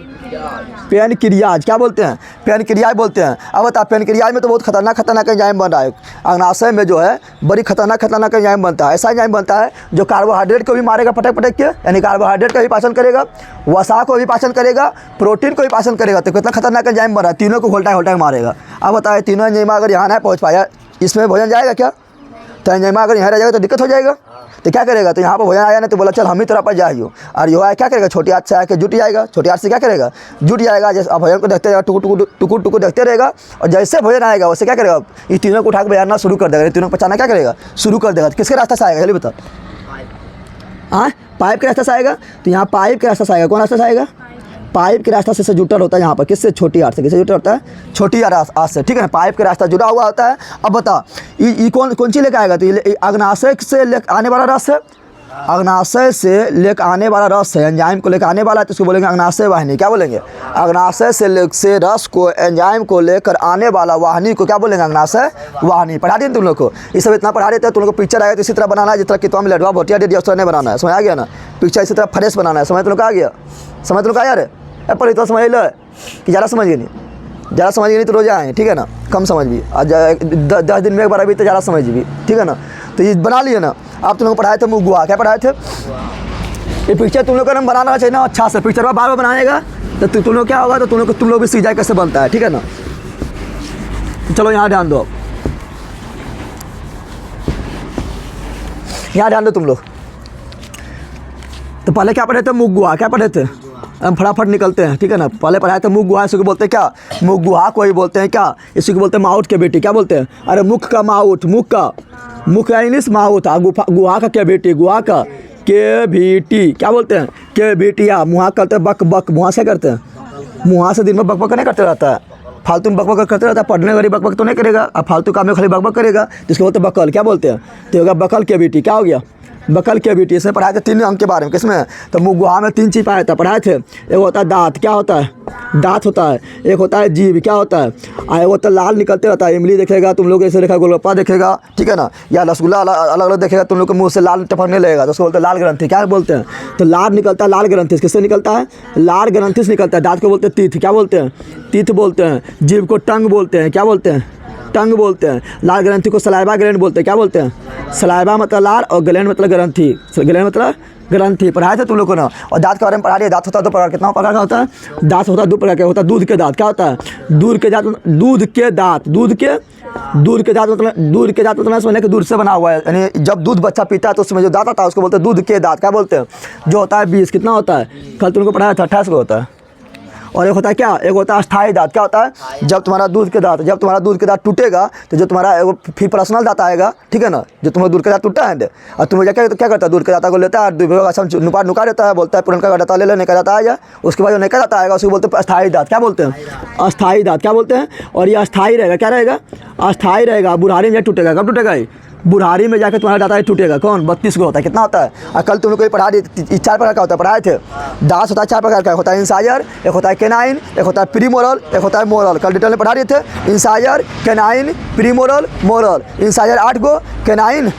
पेनक्रियाज। क्या बोलते हैं? पेनक्रियाज बोलते हैं। अब बता, पेनक्रियाज में तो बहुत खतरनाक एंजाइम बन रहा है। अग्नाशय में जो है बड़ी खतरनाक एंजाइम बनता है। ऐसा एंजाइम बनता है जो कार्बोहाइड्रेट को भी मारेगा पटक के, यानी कार्बोहाइड्रेट का भी पाचन करेगा, वसा को भी पाचन करेगा, प्रोटीन को भी पाचन करेगा। तो कितना खतरनाक एंजाइम बन रहा है, तीनों को घोल्टा के मारेगा। अब बताए तीनों एंजाइम अगर यहाँ नहीं पहुँच पाया, इसमें भोजन जाएगा क्या? तो एंजाइम अगर यहाँ रह जाएगा तो दिक्कत हो जाएगा। तो क्या करेगा? तो यहाँ पर भोजन आया ना, तो बोला चल हम ही तरह पर जाइयो। और यो है क्या करेगा? छोटी हाथ से आके जुट जाएगा। छोटी हाथ से क्या करेगा? जुट जाएगा। जैसे अब भोजन को देखते रहेगा, टुकुर देखते रहेगा। और जैसे भोजन आएगा वैसे क्या करेगा? ये तीनों को उठा के बजाना शुरू कर देगा, ये तीनों को पचाना क्या करेगा? शुरू कर देगा। तो किसके रास्ते से आएगा जल्दी बता? हाँ, पाइप के रास्ते से आएगा। तो यहाँ पाइप के रास्ते से आएगा। कौन रास्ते से आएगा? पाइप के रास्ता से जुटा होता है यहाँ पर। किससे? छोटी आट से। किससे जुटा होता है? छोटी आट से, ठीक है ना। पाइप के रास्ता जुड़ा हुआ होता है। अब बता, ये कौन सी लेकर आएगा? तो ये अग्नाशय से लेकर आने वाला रस है, अग्नाशय से लेकर आने वाला रस है, एंजाइम को लेकर आने वाला है, तो उसको बोलेंगे अग्नाशय वाहिनी। क्या बोलेंगे? अग्नाशय से रस को, एंजाइम को लेकर आने वाला वाहिनी को क्या बोलेंगे? अग्नाशय वाहिनी। पढ़ा दिए तुम लोग को? ये सब इतना पढ़ा देते हैं तुम लोग को। पिक्चर आएगा तो इसी तरह बनाना है, जिस तरह किताब में लडवा भोटिया दे दिया उस तरह नहीं बनाना है। समझ आ गया ना? पिक्चर इसी तरह फ्रेश बनाना है। समझ तुम लोग आ गया? समझ तुम लोग आया रे? पर इतना समझ लो कि ज़्यादा समझ गए नहीं, ज़्यादा समझ गए नहीं तो रोज़ आए, ठीक है ना। कम समझ भी, आज 10 दिन में एक बार अभी तो ज़्यादा समझ भी, ठीक है ना। तो ये बना लिए ना। आप तुम लोग को पढ़ाए थे मुगुआ। क्या पढ़ाए थे? ये पिक्चर तुम लोग का बनाना चाहिए ना अच्छा से। पिक्चर बार बार बनाएगा तो तुम लोग क्या होगा? तो तुम लोग भी सीख जाए कैसे बनता है, ठीक है ना। चलो यहाँ ध्यान दो, यहाँ ध्यान दो तुम लोग। तो पहले क्या पढ़े थे? मुगुआ। क्या पढ़े थे? हम फटाफट निकलते हैं, ठीक है ना। पहले पढ़ाए थे मुगुआ। इसी को बोलते हैं क्या? मुगुआ को ही बोलते हैं क्या? इसी को बोलते हैं माउथ के बेटी। क्या बोलते हैं? अरे मुख का माउथ, मुख का इंग्लिश माउथ। गुहा का क्या बेटी? गुहा का के बेटी। क्या बोलते हैं? के बेटिया। मुहा करते हैं बक बक। मुहा से करते हैं? मुहा से दिन में बक बक नहीं करते रहता है, फालतू में बक करते रहता है। पढ़ने वाली बक तो नहीं करेगा, अब फालतू काम में खाली बक करेगा, जिसको बोलते हैं बकल। क्या बोलते हैं? तो होगा बकल के बेटी। क्या हो गया? बकल कैविटी, इसमें पढ़ाए थे 3 अंक के बारे में। किसमें? तो मुँह गुहा में 3 चीज़ पाया था, पढ़ाए थे। एक होता है दांत, क्या होता है? दांत होता है। एक होता है जीभ, क्या होता है? और एक होता है लाल निकलते रहता है। इमली देखेगा तुम लोग, ऐसे लिखा गोलगप्पा देखेगा, ठीक है ना, या रसगुल्ला अलग अलग देखेगा तुम लोग के मुँह से लाल टपकने लगेगा, तो उसको बोलते हैं लाल ग्रंथि। क्या बोलते हैं? तो लाल निकलता है, लाल ग्रंथि किससे निकलता है? लाल ग्रंथि से निकलता है। दांत को बोलते हैं तीत, क्या बोलते हैं? तीत बोलते हैं। जीभ को टंग बोलते हैं, क्या बोलते हैं? टंग बोलते हैं। लाल ग्रंथि को सलाइवा ग्लैंड बोलते हैं, क्या बोलते हैं? सलाइवा मतलब लाल और ग्लैंड मतलब ग्रंथि। ग्लैंड मतलब ग्रंथि। पढ़ाए थे तुम लोग को ना। और दांत के बारे में पढ़ा दिया। दांत होता है 2 प्रकार। कितना प्रकार का होता है? दांत होता है 2 प्रकार का। होता है दूध के दांत, क्या होता है? दूध के दांत, दूध के दांत, दूध के दांत मतलब समझने के दूध से बना हुआ है, यानी जब दूध बच्चा पीता है तो उसमें जो दांत आता है उसको बोलते हैं दूध के दांत। क्या बोलते हैं? जो होता है 20। कितना होता है? कल तुमको पढ़ाया था 28 को होता है। और एक होता है क्या? एक होता है अस्थायी दांत। क्या होता है? जब तुम्हारा दूध के दांत टूटेगा तो जो तुम्हारा फिर पर्सनल दांत आएगा, ठीक है ना, जो तुम्हारा दूध के दांत टूटा है और तुम क्या करता है? दूध के दांत को लेता है, नुका देता है, बोलता है पुरनका का दांत ले लेने का दांत आ जाए। उसके बाद जो नया दांत आएगा उसको बोलते हैं अस्थायी दांत। क्या बोलते हैं? अस्थायी दांत। क्या बोलते हैं? और ये अस्थायी रहेगा। क्या रहेगा? अस्थायी रहेगा। बुढ़ारी में टूटेगा। कब टूटेगा? बुढ़ारी में जाकर तुम्हारा दांत टूटेगा। कौन? 32 को होता है। कितना होता है? और कल तुम लोग को पढ़ा दी 4 प्रकार का होता है, पढ़ाए थे। दांत होता है 4 प्रकार का। होता है इंसाइजर, एक होता है केनाइन, एक होता है प्रीमोरल, एक होता है मोरल। कल डिटेल में पढ़ा दिए थे। Incisor, canine, premolar, molar. Incisor 8 गो, केनाइन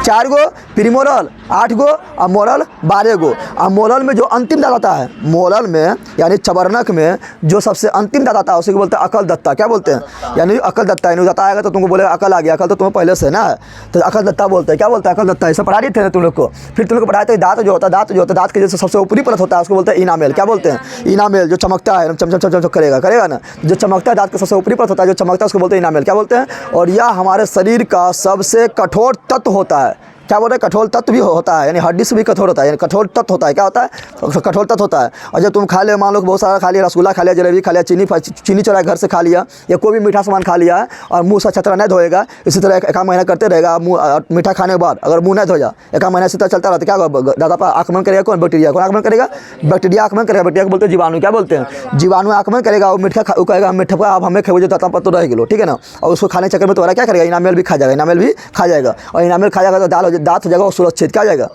4 गो, प्रीमोरल 8 गो और मोरल 12 गो। और मोरल में जो अंतिम दांत आता है, मोरल में यानी चबरनक में जो सबसे अंतिम दांत आता है उसी को बोलते हैं अकल दत्ता। क्या बोलते हैं? यानी अकल दत्ता। यानी दाता आएगा तो तुमको बोलेगा अकल आ गया, अकल तो तुम्हें पहले से ना है, तो अकल दत्ता बोलते हैं। क्या बोलते हैं? अकल दत्ता। ऐसा पढ़ा रही थे तुम लोग को। फिर तुम लोग को पढ़ाए थे दांत जो होता है, दांत के जैसे सबसे ऊपरी परत होता है उसको बोलते हैं इनामेल। क्या बोलते हैं? इनामेल। जो चमकता है, चमचम करेगा ना, जो चमकता है दांत का सबसे ऊपरी परत होता है, जो चमकता है उसको बोलते हैं इनामेल। क्या बोलते हैं? और यह हमारे शरीर का सबसे कठोर तत्व होता है। क्या बोल रहे हैं? कठोर तत्व भी होता है, यानी हड्डी से भी कठोर होता है, यानी कठोर तत्व होता है। क्या होता है? कठोर तत्व होता है। और जब तुम खा ले, मान लो बहुत सारा खा लिया, रसगुल्ला खा लिया, जलेबी खा लिया, चीनी चढ़ाया घर से खा लिया, या कोई भी मीठा सामान खा लिया है और मुँह से अच्छा तरह नहीं धोएगा, इसी तरह एक महीना करते रहेगा। मुँह मीठा खाने के बाद अगर मुँह नहीं धोया, एक महीना इसी तरह चलता रहता, क्या होगा? दादा पर आक्रमण करेगा कौन? बैक्टीरिया। कौन आक्रमण करेगा? बैक्टीरिया आक्रमण करेगा। बैक्टीरिया को बोलते हैं जीवाणु। क्या बोलते हैं? जीवाणु आक्रमण करेगा। वो मीठा कहेगा मीठा आप हमें खेबो जो दाता पर तो रह गलो, ठीक है ना। और उसको खाने चक्कर में तुम्हारा क्या करेगा? इनामेल भी खा जाएगा। इनामेल भी खा जाएगा। और इनामेल खा जाएगा तो दांत हो जाएगा छेद। क्या जाएगा?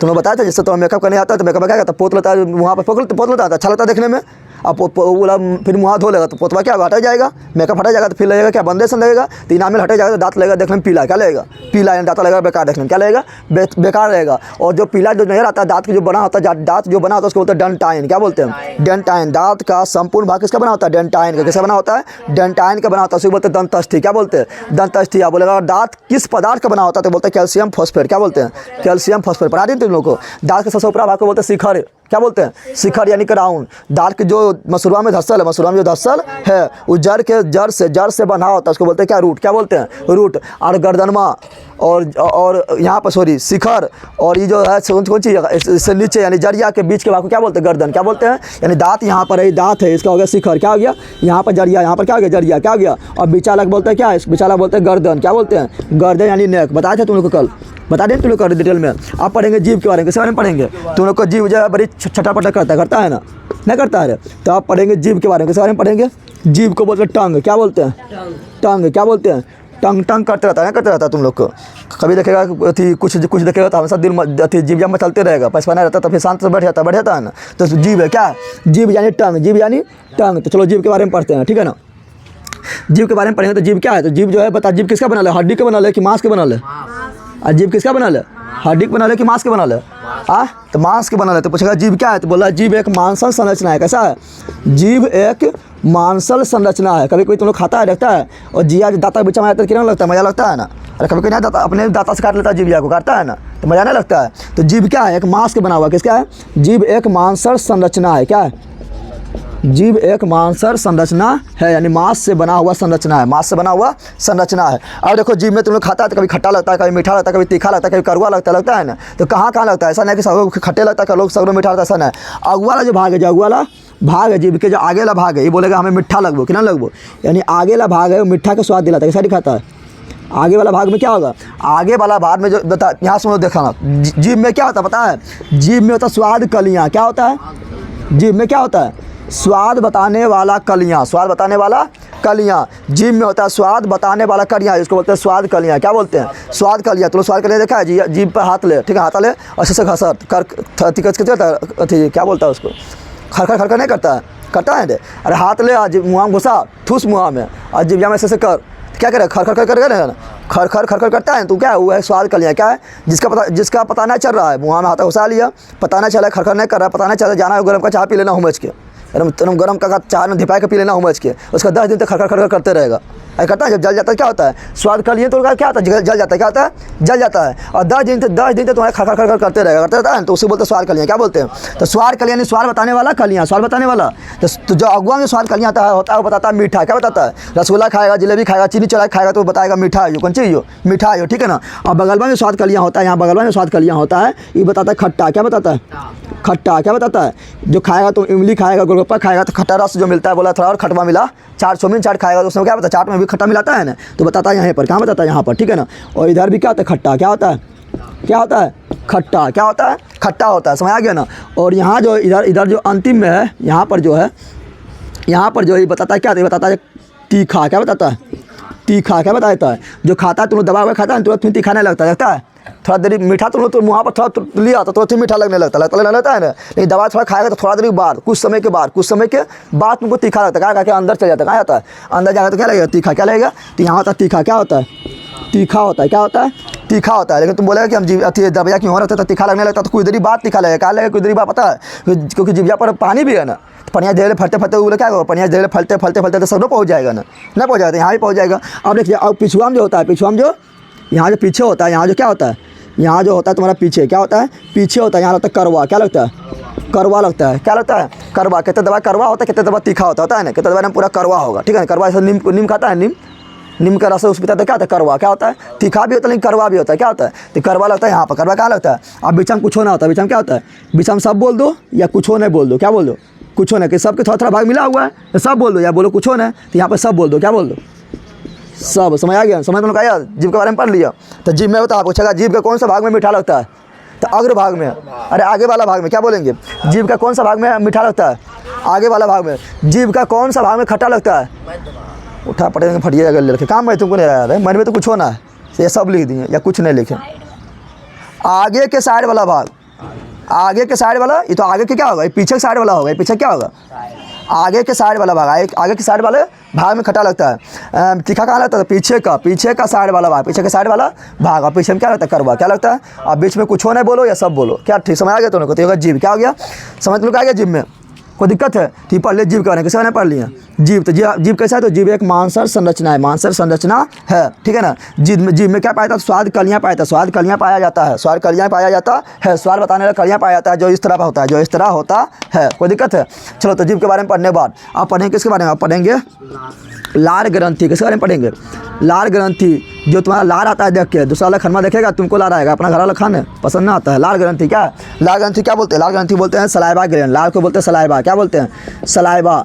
तुम्हें बताया था, जिससे तो मेकअप करने आता है तो मेकअप क्या करता है? पोत लेता है वहाँ पर, पोत लेता है, अच्छा लगता है देखने में। अब बोला फिर मुँह धो लेगा तो पोतवा क्या हटा जाएगा, मेकअप हटा जाएगा, तो फिर लगेगा क्या? बंदेशन लगेगा। तो इनामेल हटा जाएगा तो दांत लगेगा देखने में पीला। क्या लगेगा? पीला। दांत लगेगा बेकार देखने में। क्या लगेगा? बेकार रहेगा। और जो पीला जो नजर आता है दांत जो बना होता है, दांत जो बना होता है उसको बोलते हैं डेंटाइन। क्या बोलते हैं? डेंटाइन। दांत का संपूर्ण भाग किसका बना होता है? डेंटाइन का। किसका बना होता है? डेंटाइन का बना होता है, उसको बोलते हैं दंतस्थी। क्या बोलते हैं? दंतस्थी। आप बोलेगा दांत किस पदार्थ का बना होता है तो बोलते हैं कैल्शियम फॉस्फेट। क्या बोलते हैं? Calcium phosphate. पढ़ा दी तुम लोग को। दांत के सबसे ऊपरी भाग को बोलते हैं शिखर। क्या बोलते हैं? शिखर यानी क्राउन। दांत के जो मसूड़ा में धस्सल है, मसूड़ा में जो धस्सल है वो जड़ से बना होता है, उसको बोलते हैं क्या? रूट। क्या बोलते हैं? रूट। और गर्दनमा और यहाँ पर सॉरी शिखर, और ये जो है कौन चीज़ इससे नीचे यानी जरिया के बीच के भाग को क्या बोलते हैं? गर्दन। क्या बोलते हैं? यानी दांत यहाँ पर है, दांत है, इसका हो गया शिखर। क्या हो गया? यहाँ पर जरिया, यहाँ पर क्या हो गया? जरिया। क्या हो गया? और बिचालक बोलते हैं क्या? इस बिचालक बोलते हैं गर्दन। क्या बोलते हैं? गर्दन यानी नेक। बताए थे तुम लोग को कल, बता दें तुम लोग कर डिटेल में। आप पढ़ेंगे जीभ के बारे में। किस बारे में पढ़ेंगे? तुम लोग को जीभ जो है बड़ी छटापटा करता है ना, नहीं करता है? तो आप पढ़ेंगे जीभ के बारे में। किस बारे में पढ़ेंगे? जीभ को बोलते हैं टंग। क्या बोलते हैं? टंग। क्या बोलते हैं? टंग करते रहता है, करते रहता है तुम लोग को। कभी देखेगा अथी कुछ देखेगा तो हमेशा दिल अथी जीभ जब में चलते रहेगा, पछपना रहता तो फिर शांत से बैठ जाता है ना। तो जीभ है क्या? जीभ यानी टंग। जीभ यानी टंग। तो चलो जीभ के बारे में पढ़ते हैं, ठीक है ना। जीभ के बारे में पढ़ेंगे तो जीभ क्या है? तो जीभ जो है बता, जीभ किसका बना है? हड्डी का बना है कि मांस के बना है? और जीभ किसका बना है? हड्डी का बना है कि मांस के बना है? तो मांस के बना है। तो पूछेगा जीभ क्या है? तो बोला जीभ एक मांसल संरचना है। कैसा है? जीभ एक मांसल संरचना है। कभी कोई तुम लोग खाता है, देखता है, और जिया जो दांत बीच में आता है कितना लगता है? मज़ा लगता है ना। अरे कभी कोई नहीं दाता अपने दांत से काट लेता है जीभिया को, काटता है ना, तो मज़ा नहीं लगता है। तो जीभ क्या है? एक मांस के बना हुआ। किसका है? जीभ एक मांसल संरचना है। क्या है? जीभ एक मांसल संरचना है, यानी मांस से बना हुआ संरचना है। मांस से बना हुआ संरचना है। अब देखो जीभ में तुम लोग खाता है तो कभी खट्टा लगता है, कभी मीठा लगता है, कभी तीखा लगता है, कभी कड़वा लगता है ना। तो कहाँ लगता है? ऐसा नहीं कि सब खट्टे लगता है, लोग सब मीठा लगता है, ऐसा नहीं। अगुआ वाला जो भाग है, जो अगुआ वाला भाग है जीभ के, जो आगे वाला भाग है, ये बोलेगा हमें मीठा लगभो कि ना लगभो, यानी आगे वाला भाग है वो मीठा का स्वाद दिलाता है। कैसा दिखाता है? आगे वाला भाग में क्या होगा? आगे वाला भाग में जो बता, यहाँ सुनो देखा, जीभ में क्या होता है पता है? जीभ में होता है स्वाद कलियाँ। क्या होता है? जीभ में क्या होता है? स्वाद बताने वाला कलियाँ, स्वाद बताने वाला कलियाँ। जीभ में होता है स्वाद बताने वाला कलियाँ, इसको बोलते हैं स्वाद कलियाँ। क्या बोलते हैं? स्वाद कलियाँ। तो स्वाद कलियाँ देखा है जी, जीभ पर हाथ ले, ठीक है, हाथ ले और से घसर कर क्या बोलता है उसको, खर खर नहीं करता है, करता है। अरे हाथ ले आज मुँह में घुसा, ठूस मुँह में, और जीभ में ऐसे कर, क्या करे, खर खर कर ना, खर खर खर खर करता है। तो क्या है, वो है स्वाद कलियाँ। क्या है? जिसका पता नहीं चल रहा है, मुँह में हाथ घुसा लिया, पता नहीं चला, खर खर नहीं कर रहा है, पता नहीं चला, जाना है गर्म का चाय पी लेना हुमच के, तुम गर्म का चाय में धिपा के पी लेना हुमच के, उसका 10 दिन तक खर खर करते रहेगा। ऐसा करता है। जब जल जाता है क्या होता है? स्वाद कलियाँ तो क्या होता है? जल जाता है। क्या होता है? जल जाता है। और 10 दिन तक तुम्हारे खर खर खर करते रहेगा, करते रहता है, तो उसे बोलते हैं स्वाद कलियाँ। क्या बोलते हैं? तो स्वाद कलियाँ यानी स्वाद बताने वाला कलियाँ, स्वाद बताने वाला। तो जो अगवा में स्वाद कलियाँ होता है वो बताता है मीठा। क्या बताता है? रसगुल्ला खाएगा, जलेबी खाएगा, चीनी चढ़ा खाएगा तो बताएगा मीठा है, कौन चीज़ हो, मीठा है, ठीक है ना। और बगलवा में स्वाद कलियाँ होता है, यहाँ बगलवा में स्वाद कलियाँ होता है, ये बताता है खट्टा। क्या बताता है? खट्टा। क्या बताता है? जो खाएगा तो इमली खाएगा, गोलगप्पा खाएगा तो खट्टा रस जो मिलता है, बोला थोड़ा और खटवा मिला, चाट चाउमीन चाट खाएगा तो उसमें क्या बताता है? चाट में भी खट्टा मिलाता है ना, तो बताता है यहाँ पर। कहाँ बताता है? यहाँ पर, ठीक है ना। और इधर भी क्या होता है? खट्टा। क्या होता है? क्या होता है? खट्टा। क्या होता है? खट्टा होता है। समझ आ गया ना। और यहाँ जो इधर जो अंतिम में है, यहाँ पर जो है, यहाँ पर जो ये बताता है क्या, बताता है तीखा। क्या बताता है? तीखा। क्या बताता है? जो खाता है, तुम दबा हुआ खाता है तुरंत तीखा नहीं लगता, लगता है थोड़ा देरी मीठा, तो मुँह पर थोड़ा लिया तो तुरंत मीठा लगने लगता है ना। लेकिन दवा थोड़ा खाएगा तो थोड़ा देरी बाद, कुछ समय के बाद तुमको तीखा लगता है। क्या अंदर चल जाता है, कहाँ जाता है? अंदर जाएगा तो क्या लगेगा? तीखा। क्या लगेगा? तो यहाँ होता है तीखा। क्या होता है? तीखा होता है। क्या होता है? तीखा होता है। लेकिन तुम बोलेगा कि हम दबिया क्यों हो रहा था, तीखा लगने लगता है, तो कुछ देरी बाद तीखा लगेगा। क्या लगेगा? कुछ देरी बाद, पता है, क्योंकि जिभ्या पर पानी भी है ना, पनिया धीरे फलते वो क्या होगा, पनिया धीरे फलते तो सब पहुँच जाएगा ना, नहीं पहुँच जाता, यहाँ भी पहुँच जाएगा। अब देखिए, अब पिछुआ में जो होता है, पिछुआ में जो यहाँ जो पीछे होता है, यहाँ जो क्या होता है, यहाँ जो होता है तुम्हारा पीछे, क्या होता है? पीछे होता है, यहाँ लगता है करवा। क्या लगता है? करवा लगता है। क्या लगता है? करवा। कितने दवा करवा होता है, कितने दवा तीखा होता है ना, कितने दवा पूरा करवा होगा, ठीक है। करवा ऐसा नीम खाता है, नीम का रस उस पीता है, क्या होता है? करवा। क्या होता है? तीखा भी होता है लेकिन करवा भी होता है। क्या होता है? तो करवा लगता है यहाँ पर। करवा क्या लगता है? अब बीच में कुछ होना होता है। बीच में क्या होता है? बीच में सब बोल दो या कुछ हो नहीं बोल दो। क्या बोल दो? कुछ हो नहीं, कि सबके थोड़ा थोड़ा भाग मिला हुआ है, तो सब बोल दो या बोलो कुछ हो नहीं, तो यहाँ पर सब बोल दो। क्या बोल दो? सब। समझ आ गया? समझ तुम लोग आया? जीभ के बारे में पढ़ लिया। तो जीभ में होता है, पूछेगा जीभ का कौन सा भाग में मीठा लगता है, तो अग्र भाग में। अरे आगे वाला भाग में क्या बोलेंगे? जीभ का कौन सा भाग में मीठा लगता है? आगे वाला भाग में। जीभ का कौन सा भाग में खट्टा लगता है? उठा पड़ेगा, फटिए अगर लिखे काम में तुमको नहीं आ रहा है, मन में तो कुछ होना है, ये सब लिख दिए या कुछ नहीं लिखे। आगे के साइड वाला भाग, आगे के साइड वाला, ये तो आगे के क्या होगा, ये पीछे के साइड वाला होगा, ये पीछे क्या होगा? आगे के साइड वाला भाग। आगे के साइड वाले भाग में खट्टा लगता है। तीखा कहाँ लगता है? पीछे का साइड वाला भाग, पीछे का साइड वाला भाग। और पीछे में क्या लगता है? करवा। क्या लगता है? और बीच में कुछ हो नहीं बोलो या सब बोलो। क्या ठीक समझ आ गया तुमको? तो ये जीभ क्या हो गया? समझ तुम लोग आ गया? जीभ में कोई दिक्कत है? ठीक, पढ़ ले जीभ के बारे में, किसी ने पढ़ लिया जीभ। तो जीभ कैसा है? तो जीभ एक मांसर संरचना है, मांसर संरचना है, ठीक है ना। जीभ में क्या पाया जाता है? स्वाद कलियाँ पाया जाता है, स्वाद कलियाँ पाया जाता है, स्वाद कलियाँ पाया जाता है, स्वाद बताने वाला कलियाँ पाया जाता है, जो इस तरह का होता है, जो इस तरह होता है। कोई दिक्कत है? चलो, तो जीभ के बारे में पढ़ने के बाद आप पढ़ेंगे किसके बारे में? आप पढ़ेंगे लार ग्रंथि। किसके बारे में पढ़ेंगे? लार ग्रंथि। जो तुम्हारा लार आता है देख के, दूसरा वाला खनमा देखेगा तुमको लार आएगा, अपना घर वाला खाने पसंद ना आता है। लार ग्रंथि क्या है? लार ग्रंथि क्या बोलते हैं? लार ग्रंथि बोलते हैं सलाइवा ग्लैंड। लार को बोलते हैं सलाइवा। क्या बोलते हैं? सलाइवा।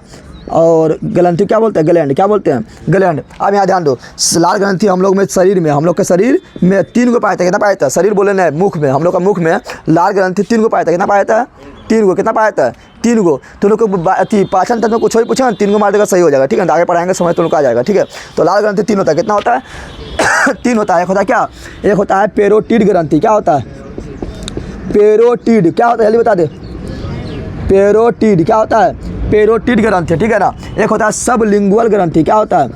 और ग्रंथि क्या बोलते हैं? ग्लैंड। क्या बोलते हैं? ग्लैंड। अब यहाँ ध्यान दो, लार ग्रंथि हम लोग में शरीर में, हम लोग के शरीर में 3 को पाया जाता है। कितना पाया जाता है? शरीर बोले नहीं, मुख में, हम लोग का मुख में लार ग्रंथि 3 को पाया जाता है। कितना पाया जाता है? 3 को। कितना पाया जाता है? 3 को। तुम लोग को पाचन तंत्र में कुछ ही पूछे ना, 3 को मार देगा सही हो जाएगा, ठीक है। आगे पढ़ाएंगे, समय तुम लोग आ जाएगा, ठीक है। तो लार ग्रंथि 3 होता है। कितना होता है? 3 होता है। एक होता है क्या? एक होता है पेरोटिड ग्रंथि। क्या होता है? पेरोटिड। क्या होता है? जल्दी बता दे। पेरोटिड क्या होता है? पेरोटिड ग्रंथि, ठीक है ना। एक होता है सबलिंगुअल ग्रंथि। क्या होता है?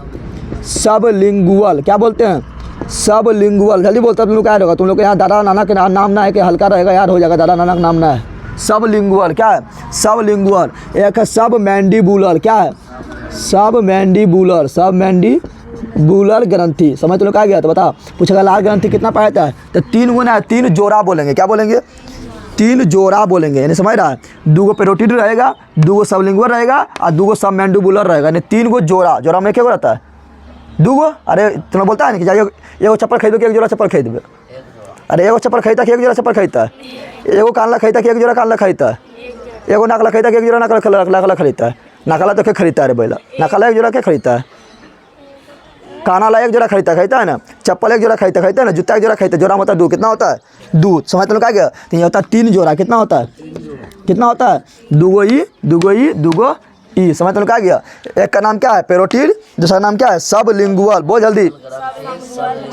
सबलिंगुअल। क्या बोलते हैं? सबलिंगुअल। जल्दी बोलता तुम लोग क्या होगा? तुम लोग यहाँ दादा नाना के नाम ना है कि हल्का रहेगा, यार हो जाएगा, दादा नाना का नाम ना है। सबलिंगुअल क्या है? सबलिंगुअल। एक है सब मैंडिबुलर। क्या है? सब मैंडिबुलर। सब मैंडिबुलर ग्रंथि। समझ तुम लोग आ गया? तो बता, पूछेगा लार ग्रंथि कितना पाया जाता है? तो 3 गुना है, 3 जोड़ा बोलेंगे। क्या बोलेंगे? 3 जोड़ा बोलेंगे, यानी समझ रहा है? 2 को पेरोटिड रहेगा, 2 को सबलिंगुअल रहेगा और 2 को सब मैंडिबुलर रहेगा, यानी 3 को जोड़ा। जोड़ा में क्या रहता है? 2 को। अरे तुम्हें बोलता है ना कि जाइए एगो चप्पल खरीदो कि 1 जोड़ा चप्पल खरीदबे। अरे एगो चप्पल खरीदा कि 1 जोड़ा चप्पल खरीदता है? एगो कानला खरीदा कि 1 जोड़ा कानला खरीदता है? एगो नकला खरीदा कि 1 जोड़ा नकला खरीदता है? नकला तो क्या खरीदता है? अरे बैला, नकला 1 जोड़ा क्या खरीदता है? कानाला 1 जोड़ा खरीदता है ना। चप्पल 1 जोड़ा खरीदता है ना। जूता 1 जोड़ा खरीदता है। जोड़ा मतलब 2। कितना होता है? 2। समझ तुम लोग आ गया? तो ये होता है 3 जोड़ा। कितना होता है? कितना होता है? 2 गो ई, 2 गो ई, 2 गो ई। समझ तो क्या गया? एक का नाम क्या है? पैरोटिड। दूसरा नाम क्या है? सबलिंगुअल। बहुत जल्दी,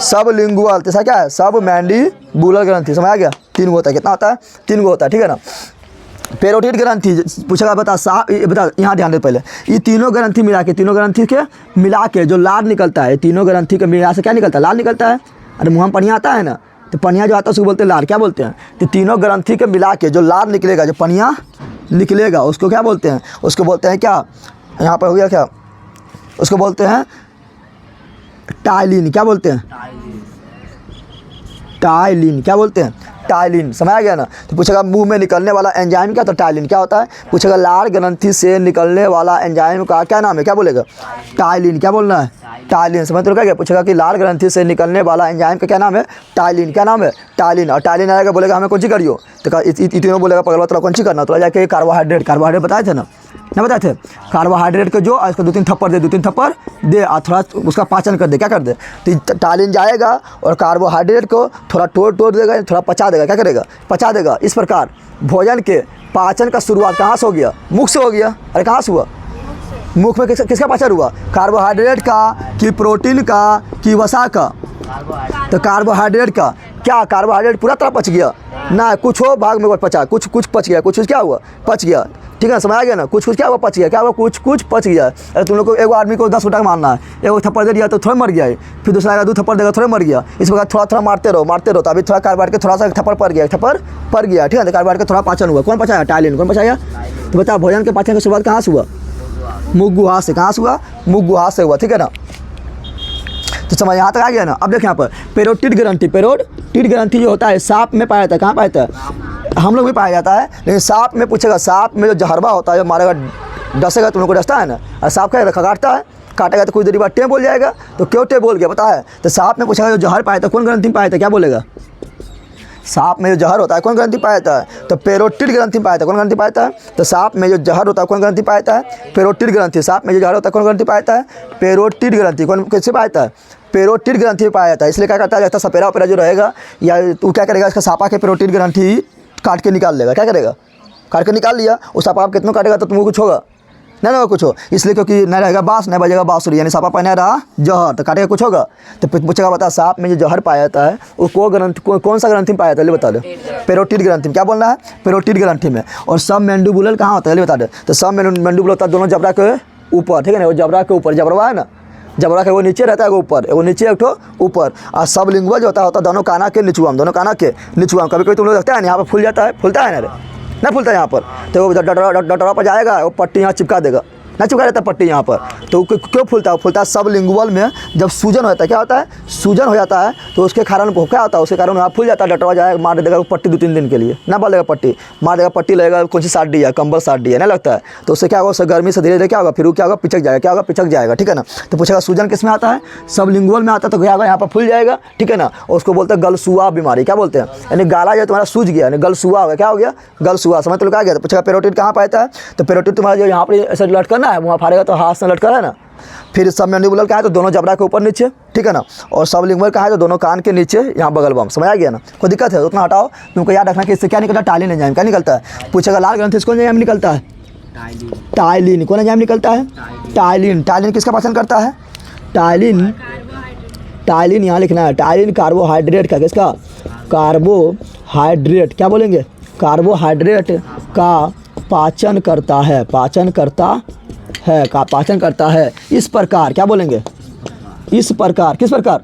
सबलिंगुअल। तीसरा क्या है? सबमैंडिबुलर ग्रंथि। समझ आ गया? 3 गो होता है। कितना होता है? 3 गो होता है, ठीक है ना। पैरोटिड ग्रंथि पूछेगा, बता बता, यहाँ ध्यान दे पहले। ये तीनों ग्रंथि मिला के, तीनों ग्रंथि के मिला के जो लार निकलता है, तीनों ग्रंथि के मिला से क्या निकलता है? लार निकलता है। अरे मुँह में पनिया आता है ना, तो पनिया जो आता है उसको बोलते हैं लार। क्या बोलते हैं? तो तीनों ग्रंथि के मिला के जो लार निकलेगा, जो पनिया निकलेगा, उसको क्या बोलते हैं? उसको बोलते हैं क्या? यहाँ पर हो गया क्या? उसको बोलते हैं टाइलिन। क्या बोलते हैं? टाइलिन। क्या बोलते हैं? टाइलिन। समझ आ गया ना। तो पूछेगा मुंह में निकलने वाला एंजाइम क्या? तो टाइलिन। क्या होता है? पूछेगा लार ग्रंथि से निकलने वाला एंजाइम का क्या नाम है? क्या बोलेगा? टाइलिन। क्या बोलना है? टाइलिन। समझ तो क्या? पूछेगा कि लार ग्रंथि से निकलने वाला एंजाइम का क्या नाम है? टाइलिन। क्या नाम है? टाइलिन। और टाइलिन आएगा, बोलेगा हमें कौन सी करियो, तो तीनों बोलेगा पगलवा तो कौन सी करना, तो जाके कार्बोहाइड्रेट। कार्बोहाइड्रेट बताए थे ना, नहीं बताए थे? कार्बोहाइड्रेट को जो इसको 2-3 थप्पड़ दे, 2-3 थप्पड़ दे और थोड़ा उसका पाचन कर दे। क्या कर दे? तो टाइलिन जाएगा और कार्बोहाइड्रेट को थोड़ा तोड़ देगा, थोड़ा पचा देगा। क्या करेगा? पचा देगा। इस प्रकार भोजन के पाचन का शुरुआत कहाँ से हो गया? मुख से हो गया। अरे कहाँ से हुआ? मुख में किसका पाचन हुआ? कार्बोहाइड्रेट का कि प्रोटीन का कि वसा का? तो कार्बोहाइड्रेट का। क्या कार्बोहाइड्रेट पूरा तरह पच गया ना? कुछ हो भाग में पचा, कुछ पच गया, कुछ क्या हुआ? पच गया। ठीक है, समझ आ गया ना। कुछ क्या हुआ? पच गया। क्या हुआ? कुछ पच गया। अरे तुम लोग को एक आदमी को 10 रुपये मारना है, एक थप्पड़ दे दिया तो थोड़ा मर गया है, फिर दूसरा आएगा 2 थप्पड़ देगा, थोड़ा मर गया। इस प्रकार थोड़ा थोड़ा मारते रहो। तो अभी थोड़ा कार्बोहाइड्रेट के थोड़ा सा थप्पड़ पड़ गया, ठीक है। तो कार्बोहाइड्रेट का थोड़ा पाचन हुआ। कौन पचाया? टाइलिन। कौन पचाया? तो बता, भोजन के पाचन की शुरुआत कहाँ से हुआ? मुख गुहा से। कहाँ से हुआ? मुख गुहा से हुआ, ठीक है ना। तो समझ यहाँ तक आ गया ना। अब देख यहाँ पर पैरोटिड ग्रंथि। पैरोटिड ग्रंथि जो होता है सांप में पाया जाता है। कहाँ पाया जाता है? हम लोग भी पाया जाता है, लेकिन सांप में पूछेगा, सांप में जो जहरवा होता है, जो मारेगा, डसेगा, तुम लोग को डसता है ना, और सांप क्या काटता है, काटेगा तो कुछ देर बाद टे बोल जाएगा। तो क्यों टे बोल गया पता है? तो सांप में पूछेगा जो जहर पाया था कौन ग्रंथि में पाया था? क्या बोलेगा? सांप में जो जहर होता है कौन ग्रंथि पाया था? तो पैरोटिड ग्रंथि पाया था। कौन ग्रंथि पाया था? तो सांप में जो जहर होता है कौन ग्रंथि पाया था? पैरोटिड ग्रंथि। सांप में जो जहर होता है कौन ग्रंथि पाया था? पैरोटिड ग्रंथि। कौन किससे पाया था? पैरोटिड ग्रंथि में पाया जाता है। इसलिए क्या करता है, जैसा सपेरा वपेरा जो रहेगा, या तू क्या करेगा, इसका सांपा के पैरोटिड ग्रंथि काट के निकाल लेगा। क्या करेगा? काट के निकाल लिया। उस सांपा आप कितना काटेगा तो तुमको कुछ होगा नहीं ना, कुछ हो। इसलिए क्योंकि न रहेगा बाँस, न बजेगा बाँसुरी, यानी सांपा पहना रहा जहर, तो काटेगा कुछ होगा। तो पूछेगा बता, सांप में जो जहर पाया जाता है वो कौन सा ग्रंथि में पाया जाता है? ले बता दे। पैरोटिड ग्रंथि में। क्या बोलना है? पैरोटिड ग्रंथि में। और सब मैंडिबुलर कहाँ होता है? ले बता दे। तो सब मैंडिबुलर होता है दोनों जबड़ा के ऊपर, ठीक है ना। वो जबड़ा के ऊपर, जबड़ा है ना, जबड़ा के वो नीचे रहता है, वो ऊपर, वो नीचे एक ठो ऊपर। और सबलिंगुअल जो होता है दोनों काना के निचुआम, दोनों काना के निचुआम। कभी कभी तुम लोग देखते हैं यहाँ पर फूल जाता है, फूलता है ना, नहीं फूलता है यहाँ पर, तो वो डटरा पर जाएगा, वो पट्टी यहाँ चिपका देगा, ना चिपका रहता है पट्टी यहाँ पर। तो क्यों फूलता है? फूलता है सबलिंगुअल में जब सूजन होता है। क्या होता है? सूजन हो जाता है, तो उसके कारण क्या होता है? उसके कारण वहाँ फूल जाता है, डटवा जाएगा, मार देगा पट्टी 2-3 दिन के लिए, ना बोलेगा पट्टी मार देगा, पट्टी लगेगा, कौन सी 60 दिया, कंबल 60 दिया, नहीं लगता है। तो उससे क्या होगा? उससे गर्मी से धीरे धीरे क्या होगा? फिर क्या होगा? पिचक जाएगा। क्या होगा? पिचक जाएगा, ठीक है ना। तो पूछेगा सूजन किस में आता है? सबलिंगुअल में आता है। तो क्या होगा? यहाँ पर फूल जाएगा, ठीक है ना। और उसको बोलते हैं गलसुआ बीमारी। क्या बोलते हैं? यानी गाला जो तुम्हारा सूज गया, यानी गलसुआ हो गया। क्या हो गया? गलसुआ। समझ तो क्या गया? तो पूछेगा पैरोटिड कहाँ पाता है? तो पैरोटिड तुम्हारा जो यहाँ पर ऐसे लटकना है, वहाँ फाड़ेगा तो हाथ से लटका है ना। फिर सब मैंडिबुलर का है तो दोनों जबड़ा के ऊपर नीचे, ठीक है ना। और सबलिंगुअल का है तो दोनों कान के नीचे, यहाँ बगल बम। समझ आ गया ना। कोई दिक्कत है उतना हटाओ। तुमको याद रखना कि इससे क्या निकलता है? Ptyalin enzyme. क्या निकलता है? पूछेगा लाल ग्रंथि से कौन एंजाइम निकलता है? टाइलिन। कौन एंजाइम निकलता है? टाइलिन। टाइलिन किसका पाचन करता है? टाइलिन यहाँ लिखना है। टाइलिन कार्बोहाइड्रेट का, किसका? कार्बोहाइड्रेट। क्या बोलेंगे? कार्बोहाइड्रेट का पाचन करता है, पाचन करता है। इस प्रकार क्या बोलेंगे? इस प्रकार। किस प्रकार?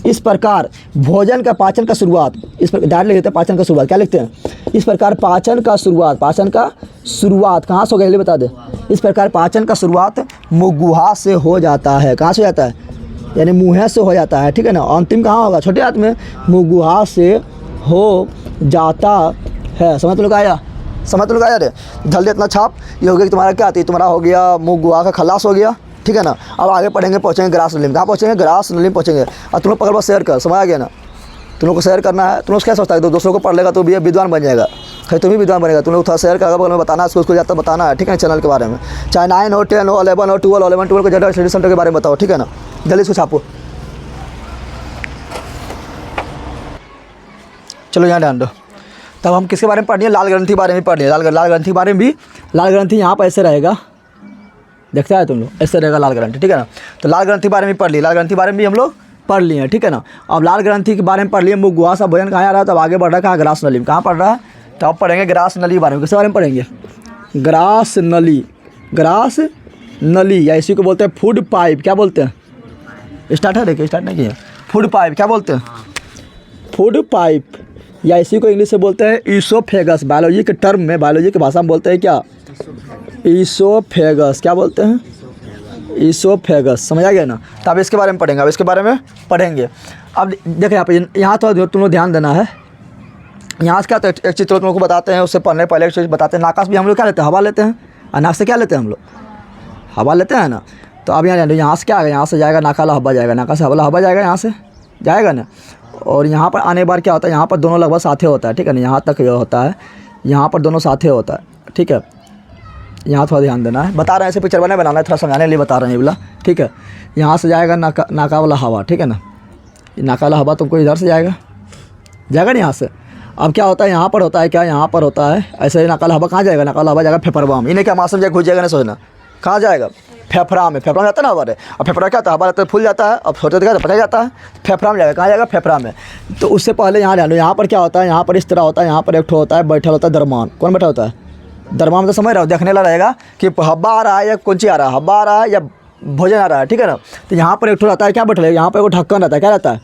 इस प्रकार भोजन का पाचन का शुरुआत, इस पर डायरेक्ट लिखते हैं पाचन का शुरुआत। क्या लिखते हैं? इस प्रकार पाचन का शुरुआत कहाँ से हो गया? बता दे। इस प्रकार पाचन का शुरुआत मुँह गुहा से हो जाता है। कहाँ से हो जाता है? यानी मुँह से हो जाता है, ठीक है ना। अंतिम कहाँ होगा? छोटे हाथ में। मुँह गुहा से हो जाता है। समझ तो लोग आया? समझ तो लगाया रे, जल्दी इतना छाप। ये हो गया कि तुम्हारा क्या आती है? तुम्हारा हो गया मुँह गुहा का खलास हो गया, ठीक है ना। अब आगे पढ़ेंगे, पहुँचेंगे ग्रास नली में। कहाँ पहुँचेंगे? ग्रास नली में पहुँचेंगे। और तुम लोग पकड़ बस शेयर कर। समझ आ गया ना। तुम लोग को शेयर करना है। तुम लोग क्या सोचता है? तो दूसरों को पढ़ लेगा तो भी विद्वान बन जाएगा। खैर तुम भी विद्वान बनेगा। तुम लोग थोड़ा शेयर कर बगल में बताना, उसको ज़्यादा बताना है, ठीक है। चैनल के बारे में चाहे 9 हो, 10 हो, 11 हो, 12 को ज़्यादा स्टडी सेंटर के बारे में बताओ, ठीक है ना। जल्दी इसको छापो। चलो यहाँ ध्यान दो। तब हम किसके बारे में पढ़ रहे हैं? लाल ग्रंथि बारे में पढ़ रहे हैं। लाल ग्रंथि बारे में भी। लाल ग्रंथि यहाँ पर ऐसे रहेगा, देखता है तुम लोग, ऐसे रहेगा लाल ग्रंथि, ठीक है ना। तो लाल ग्रंथि के बारे में पढ़ ली, लाल ग्रंथि के बारे में भी हम लोग पढ़ लिए हैं, ठीक है ना। अब लाल ग्रंथि के बारे में पढ़ लिए, मुख गुहा सा भोजन कहाँ आ रहा है, तब आगे बढ़ रहा है कहाँ, ग्रास नली में। कहाँ पढ़ रहा है, तो अब पढ़ेंगे ग्रास नली के बारे में। किसके बारे में पढ़ेंगे, ग्रास नली, ग्रास नली, या इसी को बोलते हैं फूड पाइप। क्या बोलते हैं, स्टार्ट है, देखिए स्टार्ट नहीं किया, फूड पाइप क्या बोलते हैं, फूड पाइप, या इसी को इंग्लिश से बोलते हैं ईसोफेगस। बायोलॉजी के टर्म में, बायोलॉजी की भाषा में बोलते हैं क्या, ईसोफेगस। क्या बोलते हैं, ईसोफेगस। समझ आ गया ना। तो अब इसके बारे में पढ़ेंगे, अब इसके बारे में पढ़ेंगे। अब देखिए यहाँ पे, यहाँ तो तुम लोग ध्यान देना है। यहाँ से क्या, तो एक चीज़ तुम लोग को बताते हैं, उससे पढ़ने पहले एक चीज़ बताते हैं। नाकाश भी हम लोग क्या लेते हैं, हवा लेते हैं, और नाक से क्या लेते हैं हम लोग, हवा लेते हैं ना। तो अब यहाँ से क्या आएगा, यहाँ से जाएगा नाका वाला हवा जाएगा, नाका से हवा जाएगा, यहाँ से जाएगा ना। और यहाँ पर आने बार क्या होता है, यहाँ पर दोनों लगभग साथे होता है, ठीक है ना। यहाँ तक होता है, यहाँ पर दोनों साथे होता है, ठीक है। यहाँ थोड़ा ध्यान देना है, बता रहे हैं, ऐसे पिक्चर बनाना है, थोड़ा समझाने के लिए बता रहे हैं ये बोला, ठीक है। यहाँ से जाएगा नाका वाला हवा, ठीक है ना। नाका वाला हवा तुमको इधर से जाएगा ना यहाँ से। अब क्या होता है, यहाँ पर होता है क्या, यहाँ पर होता है ऐसे ही, नाका वाला हवा कहाँ जाएगा, नाका वाला हवा जाएगा फेफड़वा में। इन्हें क्या मासूम जाएगा, घुस जाएगा ना, सोचना कहाँ जाएगा, फेफड़ा में। फेफड़ा में जाता है ना हवा, और फेफड़ा क्या होता है, हवा रहता है फूल जाता है, अब छोटे क्या पता जाता है, फेफड़ा में जाएगा। कहाँ जाएगा, फेफड़ा में। तो उससे पहले यहाँ ध्यान लो, यहाँ पर क्या होता है, यहाँ पर इस तरह होता है, यहाँ पर एक ठो होता है बैठा होता है दरमान। कौन बैठा होता है, दरमान। तो समझ रहा हो, देखने लगा रहेगा कि हवा आ रहा है या कौन चीज़ आ रहा है, हवा आ रहा है या भोजन आ रहा है, ठीक है ना। तो यहाँ पर एक ठो रहता है, क्या बैठा है, यहाँ पर एक ढक्कन रहता है, क्या रहता है,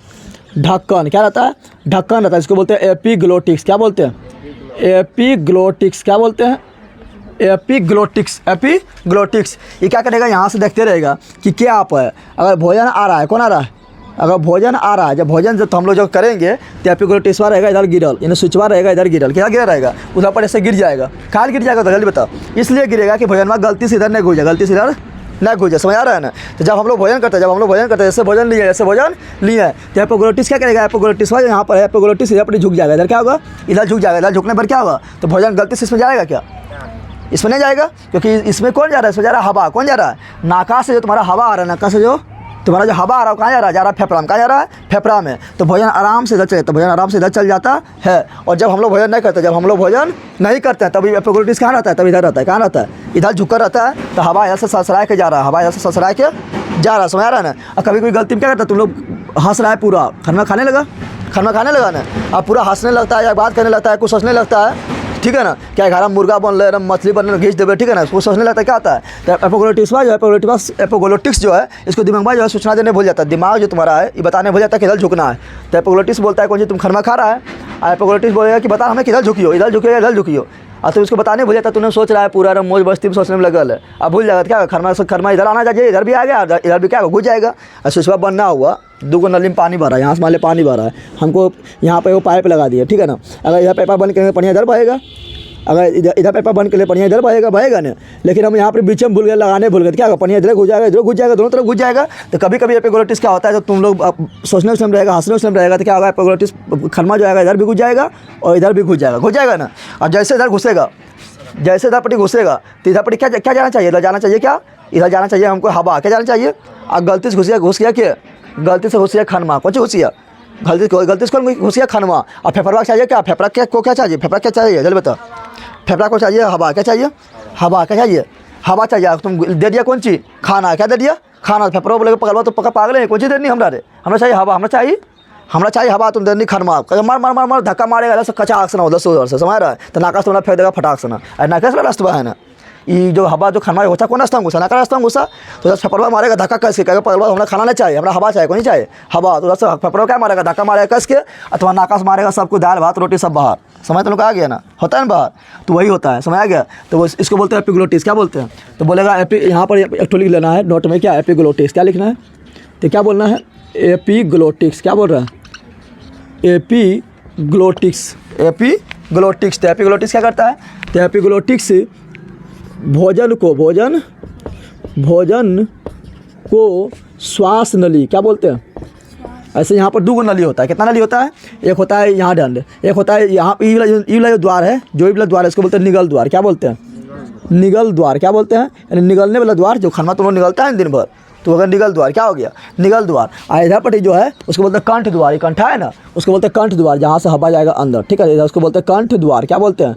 ढक्कन। क्या रहता है, ढक्कन रहता है। इसको बोलते हैं एपिग्लोटिक्स। क्या बोलते हैं, एपिग्लोटिक्स। क्या बोलते हैं, एपिग्लोटिक्स, एपिग्लोटिक्स। ये क्या करेगा, यहाँ से देखते रहेगा कि क्या आप है, अगर भोजन आ रहा है, कौन आ रहा है, अगर भोजन आ रहा है, जब भोजन जब हम लोग जो करेंगे तो एपिग्लोटिक्स रहेगा इधर गिरल, यानी स्विचवा रहेगा इधर गिरल। क्या गिरा रहेगा, उधर पर ऐसे गिर जाएगा। कहाँ गिर जाएगा, तो जल्दी बताओ। इसलिए गिरेगा कि भोजन में गलती से इधर नहीं घुसे, गलती से इधर ना घुसे। समझ आ रहा है ना। तो जब हम लोग भोजन करते हैं, जैसे भोजन लिए, तो एपिग्लोटिक्स क्या करेगा, एपिग्लोटिक्स यहाँ पर है, एपिग्लोटिक्स इधर पर झुक जाएगा। इधर क्या होगा, इधर झुक जाएगा। इधर झुकने पर क्या होगा, तो भोजन गलती से इसमें जाएगा क्या, इसमें नहीं जाएगा, क्योंकि इसमें कौन जा रहा है, इसमें जा रहा है हवा। कौन जा रहा है, नाका से जो तुम्हारा हवा आ रहा है, नाका से जो तुम्हारा जो हवा आ रहा है कहाँ जा रहा है, फेफड़ा में। कहाँ जा रहा है, फेफड़ा में। तो भोजन आराम से इधर चले, तो भोजन आराम से इधर चल जाता है। और जब हम लोग भोजन नहीं करते, हैं तभी एपिग्लोटिक्स कहाँ रहता है, तब इधर रहता है। कहाँ रहता है, इधर झुककर रहता है। तो हवा ऐसे ससराए के जा रहा है, हवा ऐसे ससराए के जा रहा है। समझ आ रहा है ना। और कभी कोई गलती में क्या करता है, तुम लोग हंस रहा है, पूरा खाना खाने लगा ना, अब पूरा हंसने लगता है या बात करने लगता है, कुछ सोचने लगता है, ठीक है ना। क्या घर में मुर्गा बन रहे, मछली बन रहे, घींच देवे, ठीक है ना। उसको सोचने लगता है, क्या होता है, तो एपोग्लोटिक्स जो है, इसको दिमाग में जो है सूचना देने भूल जाता है। दिमाग जो तुम्हारा है ये बताने भूल जाता है कि इधर झुकना है। तो एपोग्लोटिक्स बोलता है कौन सी, तुम खाना खा रहा है, और एपोग्लोटिक्स बोलेगा कि बता हमें किधर झुकियो, इधर झुकियो। और तो उसको बताने भूल जाता, तूने सोच रहा है पूरा मौज मस्ती में सोचने में लगल है। अब भूल जाएगा क्या, खरमा इधर आना चाहिए, इधर भी आ गया, इधर भी क्या घुस जाएगा। और सुबह बनना हुआ, 2 नली में पानी भरा है, यहाँ से मान ले पानी भरा है, हमको यहाँ पे वो पाइप लगा दिया, ठीक है ना। अगर इधर पेपर बंद करेंगे पानी इधर बहेगा, अगर इधर पेपर बंद कर ले पानी इधर बहेगा ना। लेकिन हम यहाँ पर बीच में भूल गए, लगाने भूल गए, क्या होगा, पानी इधर घुस जाएगा, दोनों तरफ घुस जाएगा। तो कभी कभी एपिग्लोटिक्स क्या होता है, जब तुम लोग सोचने उसमें रहेगा, हंसने उसमें रहेगा, तो क्या होगा, एपिग्लोटिक्स खरमा जो आएगा इधर भी घुस जाएगा और इधर भी घुस जाएगा ना। और जैसे इधर घुसेगा, जैसे इधर पट्टी घुसेगा, तो इधर पट्टी क्या जाना चाहिए, इधर जाना चाहिए, क्या इधर जाना चाहिए हमको हवा। क्या जाना चाहिए, और गलती से घुस गया क्या, गलती से घुस गया खनमा। कौन सी घुसिया, गलती से कौन घुस गया खनमा। और फेफड़ा चाहिए क्या, फेफड़ा को क्या चाहिए, फेफड़ा क्या चाहिए, जल्दी बताओ। फेफड़ा को चाहिए हवा। क्या चाहिए, हवा। क्या चाहिए, हवा चाहिए। तुम दे दिया कौन चीज़, खाना। क्या दे दिया, खाना। फेफड़ा बोले पकड़वा तो पका पागल है, कौन चीज़ देनी हमरा चाहिए हवा, हमरा चाहिए हवा। तुम देनी खरमा, मार धक्का मारेगा, कचा आक्सना हो 10 से। समझ रहा है। तो नाकाश तुम्हारा फेंक देगा फटाक सना। और नाकाश का रास्ता है ना, ये जो हवा जो खनमा होता है, कौन रास्ता में घुसा, नाका रास्ता में घुसा। तो फेफड़वा मारेगा धक्का कस के, कहेगा पकड़वा हमारा खाना नहीं चाहिए, हमारा हवा चाहिए, कौन चाहिए हवा। तो फेफड़वा क्या मारेगा, धक्का मारेगा कस के, अथवा नाकाश मारेगा सबको, दाल भात रोटी सब बाहर। समझ तो लोग आ गया ना, होता है ना बाहर, तो वही होता है। समझ आ गया। तो वो इसको बोलते हैं एपिग्लोटिक्स। क्या बोलते हैं, तो बोलेगा यहाँ पर एक लिख लेना है नोट में, क्या एपिग्लोटिक्स, क्या लिखना है, तो क्या बोलना है, एपिग्लोटिक्स। क्या बोल रहा है, एपिग्लोटिक्स। तो एपिग्लोटिक्स क्या करता है, तो एपिग्लोटिक्स भोजन को श्वास नली, क्या बोलते हैं, ऐसे यहाँ पर 2 नली होता है। कितना नली होता है, एक होता है यहाँ दंड, एक होता है यहाँ ई वाला जो द्वार है, जो ई वाला द्वार है इसको बोलते हैं निगल द्वार। क्या बोलते हैं, निगल द्वार। क्या बोलते हैं, यानी निगलने वाला द्वार, जो खाना तुम लोग निगलता है दिन भर, तो अगर निगल द्वार क्या हो गया, निगल द्वार। और इधर पट्टी जो है उसको बोलते हैं कंठ द्वार, ये कंठा है ना, उसको बोलते हैं कंठ द्वार, जहाँ से हवा जाएगा अंदर, ठीक है। इधर उसको बोलते हैं कंठ द्वार। क्या बोलते हैं,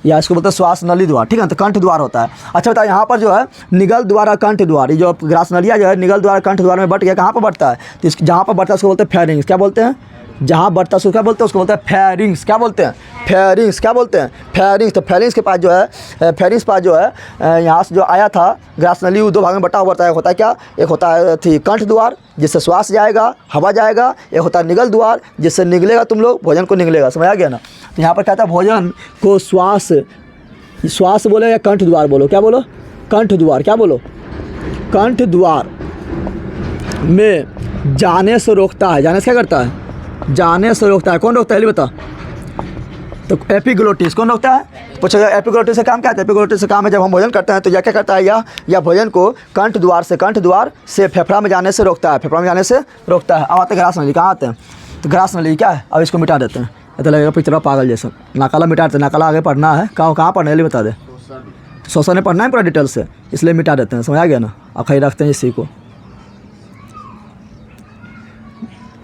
या इसको बोलते हैं श्वास नली द्वार, ठीक है, तो कंठ द्वार होता है। अच्छा बताओ यहाँ पर जो है निगल द्वार और कंठ द्वार, ये जो ग्रास नलिया जो है निगल द्वार कंठ द्वार में बट गया, कहाँ पर बढ़ता है, तो जहाँ पर बढ़ता है उसको बोलते हैं फेरिंग्स। क्या बोलते हैं, जहाँ बढ़ता है उसको क्या बोलते हैं, उसको बोलते हैं फेरिंग्स। क्या बोलते हैं, फेरिंग्स। क्या बोलते हैं, फेरिंग्स। तो फेरिंग्स के पास जो है, फेरिंग्स पास जो है यहाँ से जो आया था ग्रास नली, वो दो भाग में बटा हुआ है। होता है क्या, एक होता है थी कंठ द्वार जिससे श्वास जाएगा, हवा जाएगा, एक होता है निगल द्वार जिससे निगलेगा तुम लोग, भोजन को निगलेगा। समझ आ गया ना। तो यहाँ पर कहता है भोजन को श्वास बोले या कंठ द्वार बोलो, क्या बोलो, कंठ द्वार। क्या बोलो, कंठ द्वार में जाने से रोकता है। जाने से क्या करता है, जाने से रोकता है। कौन रोकता है, बता। तो एपिग्लोटिस कौन रोकता है, पूछेगा एपिग्लोटिस से काम क्या है। एपिग्लोटिस से काम है जब हम भोजन करते हैं तो यह क्या करता है, या भोजन को कंठ द्वार से फेफड़ा में जाने से रोकता है, फेफड़ा में जाने से रोकता है। अब आते हैं ग्रास नली, कहाँ आते हैं, तो ग्रास नली क्या है, अब इसको मिटा देते हैं। ऐसा लगेगा पिछड़ा पागल जैसा, नाकाला मिटा देते हैं। नाकाला आगे पढ़ना है, कहाँ पढ़ना है बता दे, सोशल में पढ़ना है पूरा डिटेल से, इसलिए मिटा देते हैं। समझ आ गया ना। अब खड़ी रखते हैं इसी को,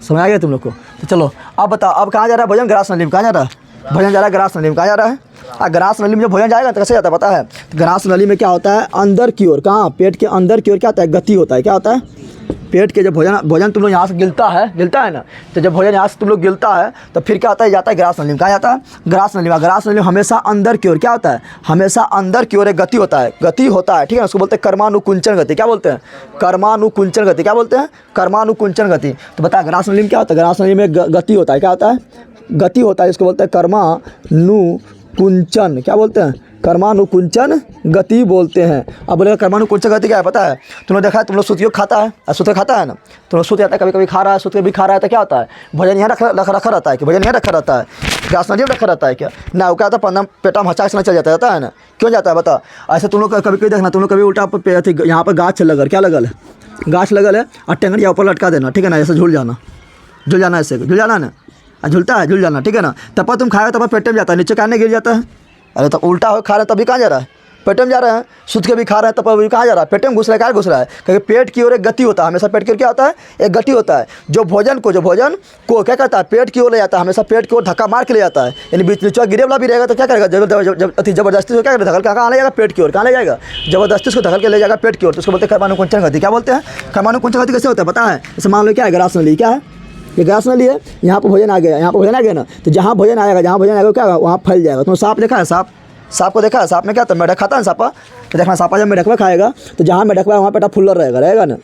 समझ आ गया तुम लोग को। तो चलो अब बताओ, अब कहाँ जा रहा है भोजन, ग्रास नली में। कहाँ जा रहा है भोजन, जा रहा है ग्रास नली में। कहाँ जा रहा है, ग्रास नली में जब भोजन जाएगा तो कैसे जाता है पता है, तो ग्रास नली में क्या होता है, अंदर की ओर, कहाँ, पेट के अंदर की ओर क्या होता है, गति होता है। क्या होता है, पेट के जब भोजन तुम लोग यहाँ से गिलता है ना, तो जब भोजन यहाँ से तुम लोग गिलता है तो फिर क्या होता है, जाता है ग्रास नली में। कहाँ जाता है, ग्रास नली में। ग्रास नली में हमेशा अंदर की ओर क्या होता है, हमेशा अंदर की ओर एक गति होता है, ठीक है। उसको बोलते हैं कर्मानुकुंचन गति। क्या बोलते हैं, कर्मानुकुंचन गति। क्या बोलते हैं, कर्मानुकुंचन गति। तो बता ग्रास नली में क्या होता है, ग्रास नली में गति होता है। क्या होता है, गति होता है। इसको बोलते हैं कर्मानुकुंचन। क्या बोलते हैं, कर्मानुकुंचन गति बोलते हैं। अब बोलेगा कर्मानुकुंचन गति क्या है पता है, तुम लोग देखा है, तुम लोग सुतियो खाता है, सुत खाता है ना, तुम लोग सुत जाता है, कभी कभी खा रहा है, सुत के भी खा रहा है, तो क्या होता है, भोजन यहाँ रखा रहता है कि भोजन यहाँ रखा रहता है, ग्रास नली में रखा रहता है क्या ना, वो क्या होता है पन्ना पेटा में हचाक से चल जाता है ना, क्यों जाता है बता। ऐसे तुम लोग कभी देखना, तुम लोग कभी उल्टा यहाँ पर गाछ लगल, क्या लगल है, गाछ लगल है और टेंगड़िया ऊपर लटका देना, ठीक है ना, ऐसे झूल जाना, ऐसे झूल जाना ना, झूलता है, झूल जाना, ठीक है ना। तब तब खाएगा तब पेट में जाता है, नीचे खाने गिर जाता है। अरे तब उल्टा हो खा रहा है तभी कहाँ जा रहा है, पेट में जा रहा है। सुत के भी खा रहा है तब अभी कहाँ जा रहा है, पेट में घुस रहा है। क्या घुस रहा है, क्योंकि पेट की ओर एक गति होता है, हमेशा पेट की ओर क्या होता है, एक गति होता है। जो भोजन को क्या करता है, पेट की ओर ले जाता है, हमेशा पेट की ओर धक्का मार के ले जाता है। यानी बीच नीचे गिरे वाला भी रहेगा तो क्या करेगा, जबरदस्ती से क्या करेगा, धक्का कहाँ ले जाएगा, पेट की ओर। कहाँ ले जाएगा, जबरदस्ती उसको धक्का के ले जाएगा पेट की ओर। तो उसको बोलते हैं कर्मानुकुंचन गति। क्या बोलते हैं, कर्मानुकुंचन गति कैसे होता है पता है, जैसे मान लो क्या है, ग्रास नली क्या है, ये ग्रास नली है, यहाँ पर भोजन आ गया, ना, तो जहाँ भोजन आएगा क्या होगा, वहाँ फैल जाएगा। तो सांप देखा है, सांप को देखा है, सांप में क्या होता है, मेढक खाता है सांपा, तो देखना सांपा जब मेढकवा खाएगा तो जहाँ मेढकवा है वहाँ पेटा फुल्लर रहेगा ना,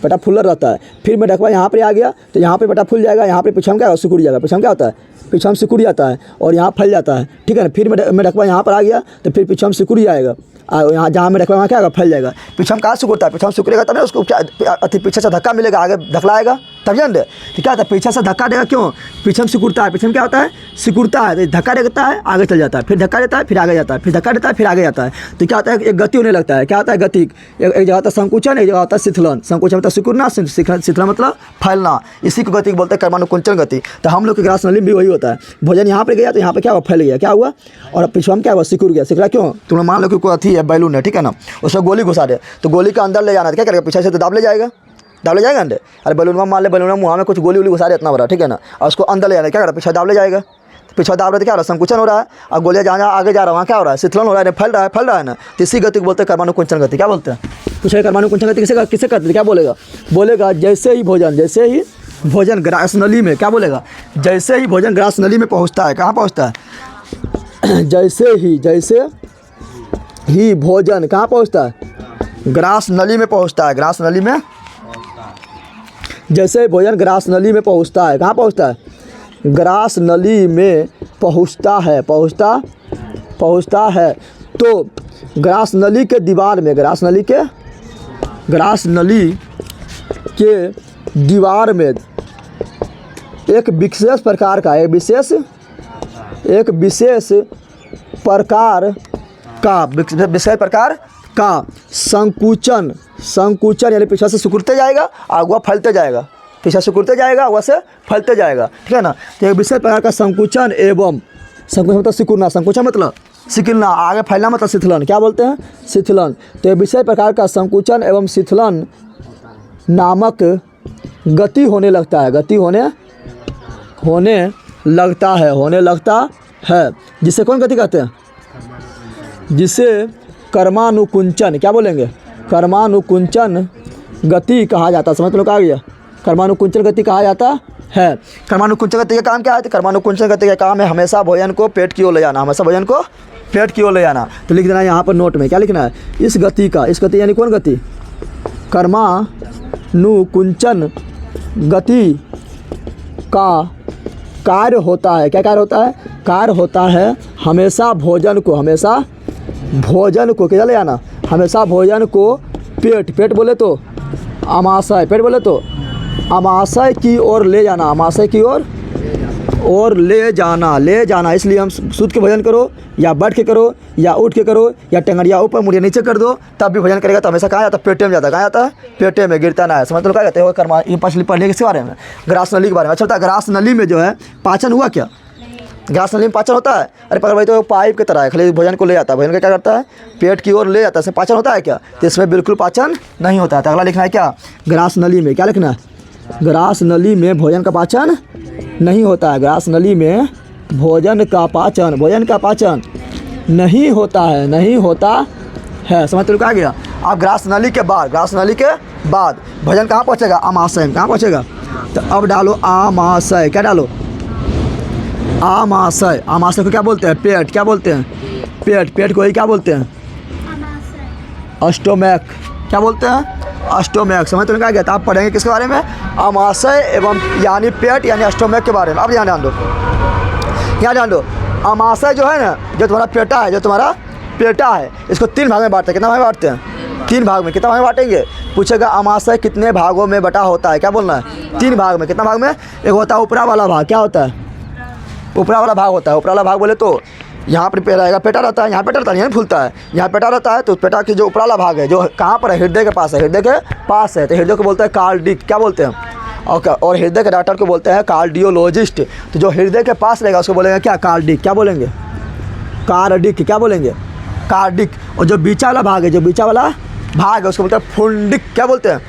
पेटा फुल्लर रहता है। फिर मेढकवा यहाँ पर आ गया तो यहाँ पे पेटा फूल जाएगा, यहाँ पे पीछे में क्या सिकुड़ जाएगा, पीछे में क्या होता है, पीछे में सिकुड़ जाता है और यहाँ फैल जाता है, ठीक है ना। फिर मेढकवा यहाँ पर आ गया तो फिर पीछे में सिकुड़ जाएगा, यहाँ जहाँ में रखा वहाँ क्या होगा, फैल जाएगा। पीछे में कहाँ सिकुड़ता है, पीछे में सिकुड़ेगा तब ना उसको क्या पीछे से धक्का मिलेगा, आगे धकलाएगा तब जान दे। तो क्या होता है, पीछे से धक्का देगा, क्यों, पीछे में सिकुड़ता है, पीछे में क्या होता है, सिकुड़ता है, तो धक्का देता है आगे चल जाता है, फिर धक्का देता है फिर आगे जाता है, फिर धक्का देता है फिर आगे जाता है। तो क्या होता है, एक गति होने लगता है। क्या होता है, गति। एक जगह होता है संकुचन, एक जगह होता है शिथिलन। संकुचन मतलब सिकुड़ना, शिथिलन मतलब फैलना। इसी को गति बोलते हैं कर्मानुकुंचन गति। तो हम लोग के ग्रास नली में भी वही होता है, भोजन यहाँ पर गया तो यहाँ पर क्या हुआ, फैल गया, क्या हुआ, और पीछे में क्या हुआ, सिकुड़ गया। सिकुड़ा क्यों, तुम मान लो कि कोई अथी है, बैलून है, ठीक है ना, उसमें गोली घुसा दे तो गोली का अंदर ले जाना, क्या करेगा, पीछे से तो दाब ले जाएगा अंदर। अरे बैलून में मान ले, बैलून में मुँह में कुछ गोली घुसा दे इतना बड़ा, ठीक है ना, और उसको अंदर ले जाना, क्या करेगा, पीछे दाब ले जाएगा। तो पीछे दाब रहे तो क्या हो रहा है, संकुचन हो रहा है, और गोलियाँ जहाँ आगे जा रहा है वहाँ क्या हो रहा है, शिथिलन हो रहा है, फैल रहा है ना। तो इसी गति को बोलते हैं कर्मानुकुंचन गति। क्या बोलते हैं, पूछे कर्मानुकुंचन गति किसे करते, क्या बोलेगा जैसे ही भोजन ग्रास नली में, क्या बोलेगा, जैसे ही भोजन ग्रास नली में पहुँचता है, कहाँ पहुँचता है, जैसे ही भोजन कहाँ पहुँचता है, ग्रास नली में पहुँचता है। ग्रास नली में जैसे भोजन ग्रास नली में पहुँचता है, कहाँ पहुँचता है, ग्रास नली में पहुँचता है। तो ग्रास नली के दीवार में, ग्रास नली के दीवार में एक विशेष प्रकार का संकुचन यानी पीछे से सिकुड़ते जाएगा, आगे फैलते जाएगा, पीछे सिकुड़ते जाएगा, आगे से फैलते जाएगा, ठीक है ना। तो एक विशेष प्रकार का संकुचन एवं, संकुचन मतलब सिकुड़ना, संकुचन मतलब सिकुड़ना, आगे फैलना मतलब शिथिलन। क्या बोलते हैं, शिथिलन। तो एक विशेष प्रकार का संकुचन एवं शिथिलन नामक गति होने लगता है, जिसे कौन गति कहते हैं, जिसे कर्मानुकुंचन क्या बोलेंगे, कर्मानुकुंचन गति कहा जाता है। समझ लो क्या आ गया, कर्मानुकुंचन गति कहा जाता है। कर्मानुकुंचन गति का काम क्या है, तो कर्मानुकुंचन गति का काम है हमेशा भोजन को पेट की ओर ले जाना, हमेशा भोजन को पेट की ओर ले जाना। तो लिख देना यहाँ पर नोट में, क्या लिखना है, इस गति का, इस गति यानी कौन गति, कर्मानुकुंचन गति का कार्य होता है, क्या कार्य होता है, कार्य होता है हमेशा भोजन को, हमेशा भोजन को क्या ले जाना, हमेशा भोजन को पेट, पेट बोले तो आमाशय, पेट बोले तो आमाशय की ओर ले जाना, आमाशय की ओर ले जाना, ले जाना। इसलिए हम सूत के भोजन करो या बैठ के करो या उठ के करो या टंगड़िया ऊपर मुड़िया नीचे कर दो, तब भी भोजन करेगा तो हमेशा कहाँ जाता है, पेटे में जाता है। कहाँ जाता है, पेटे में, गिरता ना है। समझ लो क्या कहते हैं, कर्मा ये पढ़ने के बारे में, ग्रास नली के बारे में। अच्छा, ग्रास नली में जो है पाचन हुआ क्या, ग्रास नली में पाचन होता है। अरे पकड़ भाई, तो पाइप की तरह है, खाली भोजन को ले जाता है, भोजन का क्या करता है, पेट की ओर ले जाता है। इसमें पाचन होता है क्या, तो इसमें बिल्कुल पाचन नहीं होता है। तो अगला लिखना है क्या, ग्रास नली में, क्या लिखना है, ग्रास नली में भोजन का पाचन नहीं होता है, ग्रास नली में भोजन का पाचन, भोजन का पाचन नहीं होता है, नहीं होता है। समझ तो आ गया। अब ग्रास नली के बाद, ग्रास नली के बाद भोजन कहाँ पहुँचेगा, आमाशय में, कहाँ पहुँचेगा। तो अब डालो आमाशय, क्या डालो, आमाशय। आमाशय को क्या बोलते हैं, पेट, क्या बोलते हैं, पेट, पेट को ही क्या बोलते हैं, स्टोमैक, क्या बोलते हैं, स्टोमैक। समझ तो क्या गया था। आप पढ़ेंगे किसके बारे में, आमाशय एवं यानी पेट यानी स्टोमैक के बारे में। अब यहाँ ध्यान दो, यहाँ ध्यान दो। आमाशय जो है ना, जो तुम्हारा पेटा है, जो तुम्हारा पेटा है, इसको 3 भाग में बांटते हैं। कितना भाग में बांटते हैं, 3 भाग में। कितना भाग में बांटेंगे, पूछेगा आमाशय कितने भागों में बटा होता है, क्या बोलना है, 3 भाग में। कितना भाग में, एक होता है ऊपरा वाला भाग, क्या होता है, ऊपरा वाला भाग होता है। ऊपरा वाला भाग बोले तो यहाँ पर रहेगा, पेटा रहता है, यहाँ पेटा रहता है, यहाँ फूलता है, यहाँ पेटा रहता है। तो पेटा की जो ऊपरा वाला भाग है, जो कहाँ पर है, हृदय के पास है, हृदय के पास है, तो हृदय को बोलते हैं कार्डिक, क्या बोलते हैं, और हृदय के डॉक्टर को बोलते हैं कार्डियोलॉजिस्ट। तो जो हृदय के पास रहेगा उसको बोलेंगे क्या, कार्डिक, क्या बोलेंगे, कार्डिक, क्या बोलेंगे, कार्डिक। और जो बीचा वाला भाग है, जो बीचा वाला भाग है उसको बोलते हैं फुंडिक, क्या बोलते हैं।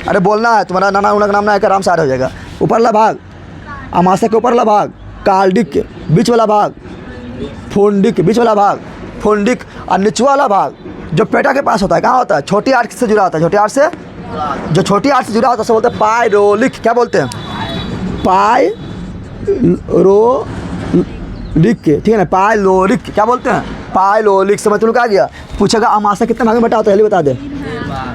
अरे बोलना है, तुम्हारा नाना उना का नाम ना है, आराम से हो जाएगा। ऊपर वाला भाग आमाशय के ऊपर वाला भाग कार्डिक, बीच वाला भाग फुंडिक, बीच वाला भाग फुंडिक, और निचवा वाला भाग जो पेटा के पास होता है, कहाँ होता है, छोटी आर्ट से जुड़ा होता है, छोटी आर्ट से, जो छोटी आर्ट से जुड़ा होता है उसे बोलते हैं पायरोलिक, क्या बोलते हैं, पायरोलिक, ठीक है ना, पायलोरिक, क्या बोलते हैं, पायलोलिक। समझ तुम क्या गया। पूछेगा आमाशय कितने भाग में बटा होता है, जल्दी बता दे,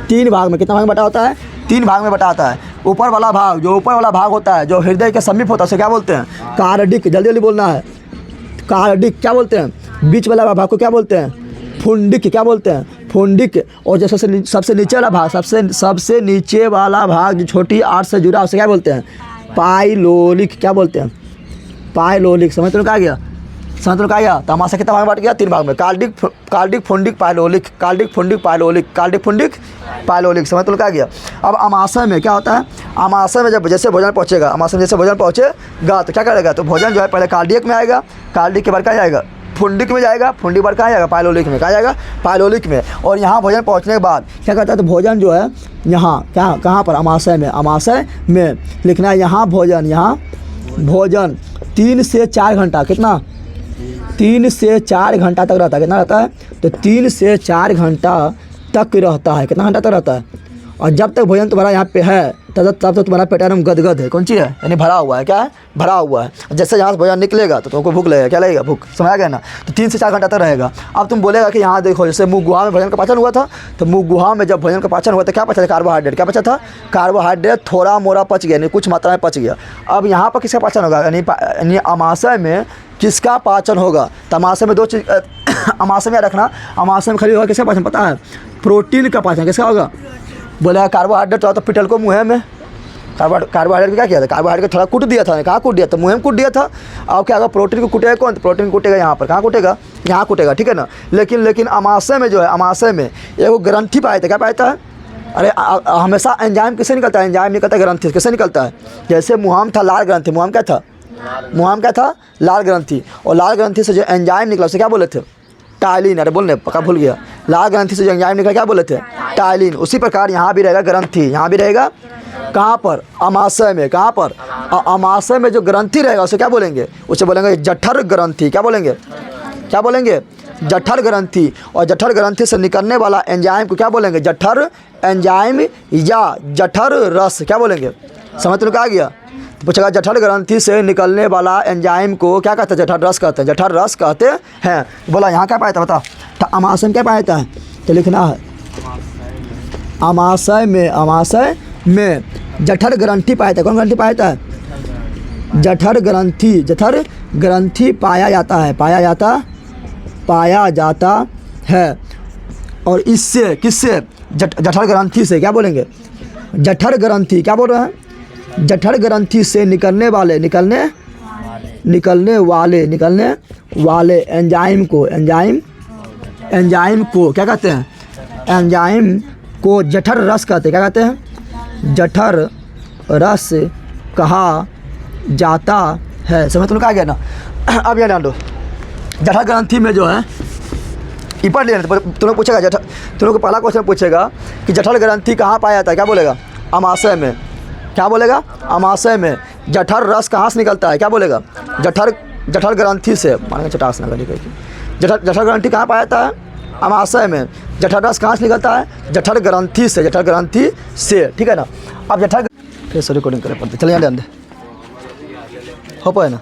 3 भाग में। कितना भाग में बटा होता है, 3 भाग में बटा होता है। ऊपर वाला भाग, जो ऊपर वाला भाग होता है, जो हृदय के समीप होता है उसे क्या बोलते हैं, कार्डिक, जल्दी जल्दी बोलना है, कार्डिक, क्या बोलते हैं। बीच वाला भाग को क्या बोलते हैं, फुंडिक, क्या बोलते हैं, फुंडिक। और जो सबसे नीचे वाला भाग, सबसे नीचे वाला भाग जो छोटी आर्ट से जुड़ा उसे क्या बोलते हैं, पायलोलिक, क्या बोलते हैं, पायलोलिक। समझ तो क्या गया, समझ तो क्या गया। तो आमाशय कितना भाग में बांट गया, 3 भाग में, कार्डिक, फुंडिक, पायलोलिक, कार्डिक, फुंडिक, पायलोलिक, कार्डिक, फुंडिक, पायलोलिक। समझ तो क्या गया। अब आमाशय में क्या होता है, आमाशय में जब जैसे भोजन पहुंचेगा, आमाशय में जैसे भोजन पहुंचेगा तो क्या करेगा, तो भोजन जो है पहले कार्डियक में आएगा, कार्डिक के बाद क्या जाएगा, फुंडिक में जाएगा, फुंडिक बार कहाँ जाएगा, पायलोलिक में, कहाँ जाएगा, पायलोलिक में। और यहाँ भोजन पहुँचने के बाद क्या करता है, तो भोजन जो है यहाँ क्या, कहाँ पर, आमाशय में, आमाशय में लिखना है यहाँ भोजन, यहाँ भोजन 3 से 4 घंटा, कितना, 3 से 4 घंटा तक रहता है। कितना रहता है, तो 3 से 4 घंटा तक रहता है। कितना घंटा तक रहता है। और जब तक भोजन तुम्हारा यहाँ पे है तब तक तुम्हारा पेट एकदम गदगद है, कौन चीज़ है, यानी भरा हुआ है, क्या है, भरा हुआ है। जैसे यहाँ से भोजन निकलेगा तो तुमको भूख लगेगा, क्या लगेगा, भूख, समझ आ गया ना। तो 3 से 4 घंटा तक रहेगा। अब तुम बोलेगा कि यहाँ देखो, जैसे मुँह गुहा में भोजन का पाचन हुआ था, तो मुँह गुहा में जब भोजन का पाचन हुआ था क्या बचा था, कार्बोहाइड्रेट, क्या बचा था, कार्बोहाइड्रेट थोड़ा मोड़ा पच गया, यानी कुछ मात्रा में पच गया। अब यहाँ पर किसका पाचन होगा, यानी आमाशय में किसका पाचन होगा। तो आमाशय में 2 चीज़ आमाशय में रखना, आमाशय में खाली होगा किसका पाचन, पता है, प्रोटीन का पाचन। किसका होगा, बोला कार्बोहाइड्रेट तो पिटल को मुँह में, कार्बोहाइड्रेट क्या किया था, कार्बोहाइड्रेट थोड़ा कूट दिया था, कहाँ कूट दिया था, मुँह में कूट दिया था। अब क्या होगा, प्रोटीन को कूटेगा कौन, प्रोटीन कूटेगा यहाँ पर, कहाँ कूटेगा, यहाँ कूटेगा, ठीक है ना। लेकिन आमाशय में जो है, आमाशय में एक ग्रंथि पाया था, क्या पाया था, अरे हमेशा एंजाइम किससे निकलता है, एंजाइम निकलता है ग्रंथि, किससे निकलता है। जैसे मुहाम था लाल ग्रंथि, मुहाम क्या था, मुहाम क्या था, लाल ग्रंथि। और लाल ग्रंथि से जो एंजाइम निकला उसे क्या बोले थे, टाइलिन। अरे बोलने पक्का भूल गया, लाल ग्रंथि से जो एंजाइम निकला क्या बोले थे, टाइलिन। उसी प्रकार यहाँ भी रहेगा ग्रंथि, यहाँ भी रहेगा कहाँ पर, आमाशय में, कहाँ पर, आमाशय में जो ग्रंथि रहेगा उसे क्या बोलेंगे, उसे बोलेंगे जठर ग्रंथि, क्या बोलेंगे, क्या बोलेंगे, जठर ग्रंथि, और जठर ग्रंथि से निकलने वाला एंजाइम को क्या बोलेंगे? जठर एंजाइम या जठर रस, क्या बोलेंगे? समझ तो आ गया? तो पूछेगा जठर ग्रंथि से निकलने वाला एंजाइम को क्या कहते हैं? जठर रस कहते हैं, जठर रस कहते हैं। बोला यहाँ क्या पाया था बता? तो अमाशय में क्या पाया था? तो लिखना है अमाशय में जठर ग्रंथि पाया था। कौन ग्रंथि पाया था? जठर ग्रंथि पाया जाता है। और इससे किससे? जठर ग्रंथि से, क्या बोलेंगे? जठर ग्रंथि, क्या बोल रहे हैं? जठर ग्रंथि से निकलने वाले एंजाइम को क्या कहते हैं? एंजाइम को जठर रस कहते हैं। क्या कहते हैं? जठर रस कहा जाता है। समझ तुम आ गया ना? अब ये डाल दो, जठर ग्रंथि में जो है ये पढ़ लेना। तुम लोग पूछेगा तुम लोग को पहला क्वेश्चन पूछेगा कि जठर ग्रंथि कहाँ पाया जाता है? क्या बोलेगा? अमाशय में। क्या बोलेगा? अमाशय में। जठर रस कहाँ से निकलता है? क्या बोलेगा? जठर ग्रंथि से। मानेंगे चटास ना कहीं। जठर ग्रंथि कहाँ पाया जाता है? अमाशय में। जठर रस कहाँ से निकलता है? जठर ग्रंथि से। ठीक है ना? अब जठर फिर से रिकॉर्डिंग करना पड़ता है। चलिए अंदर हो पाए ना?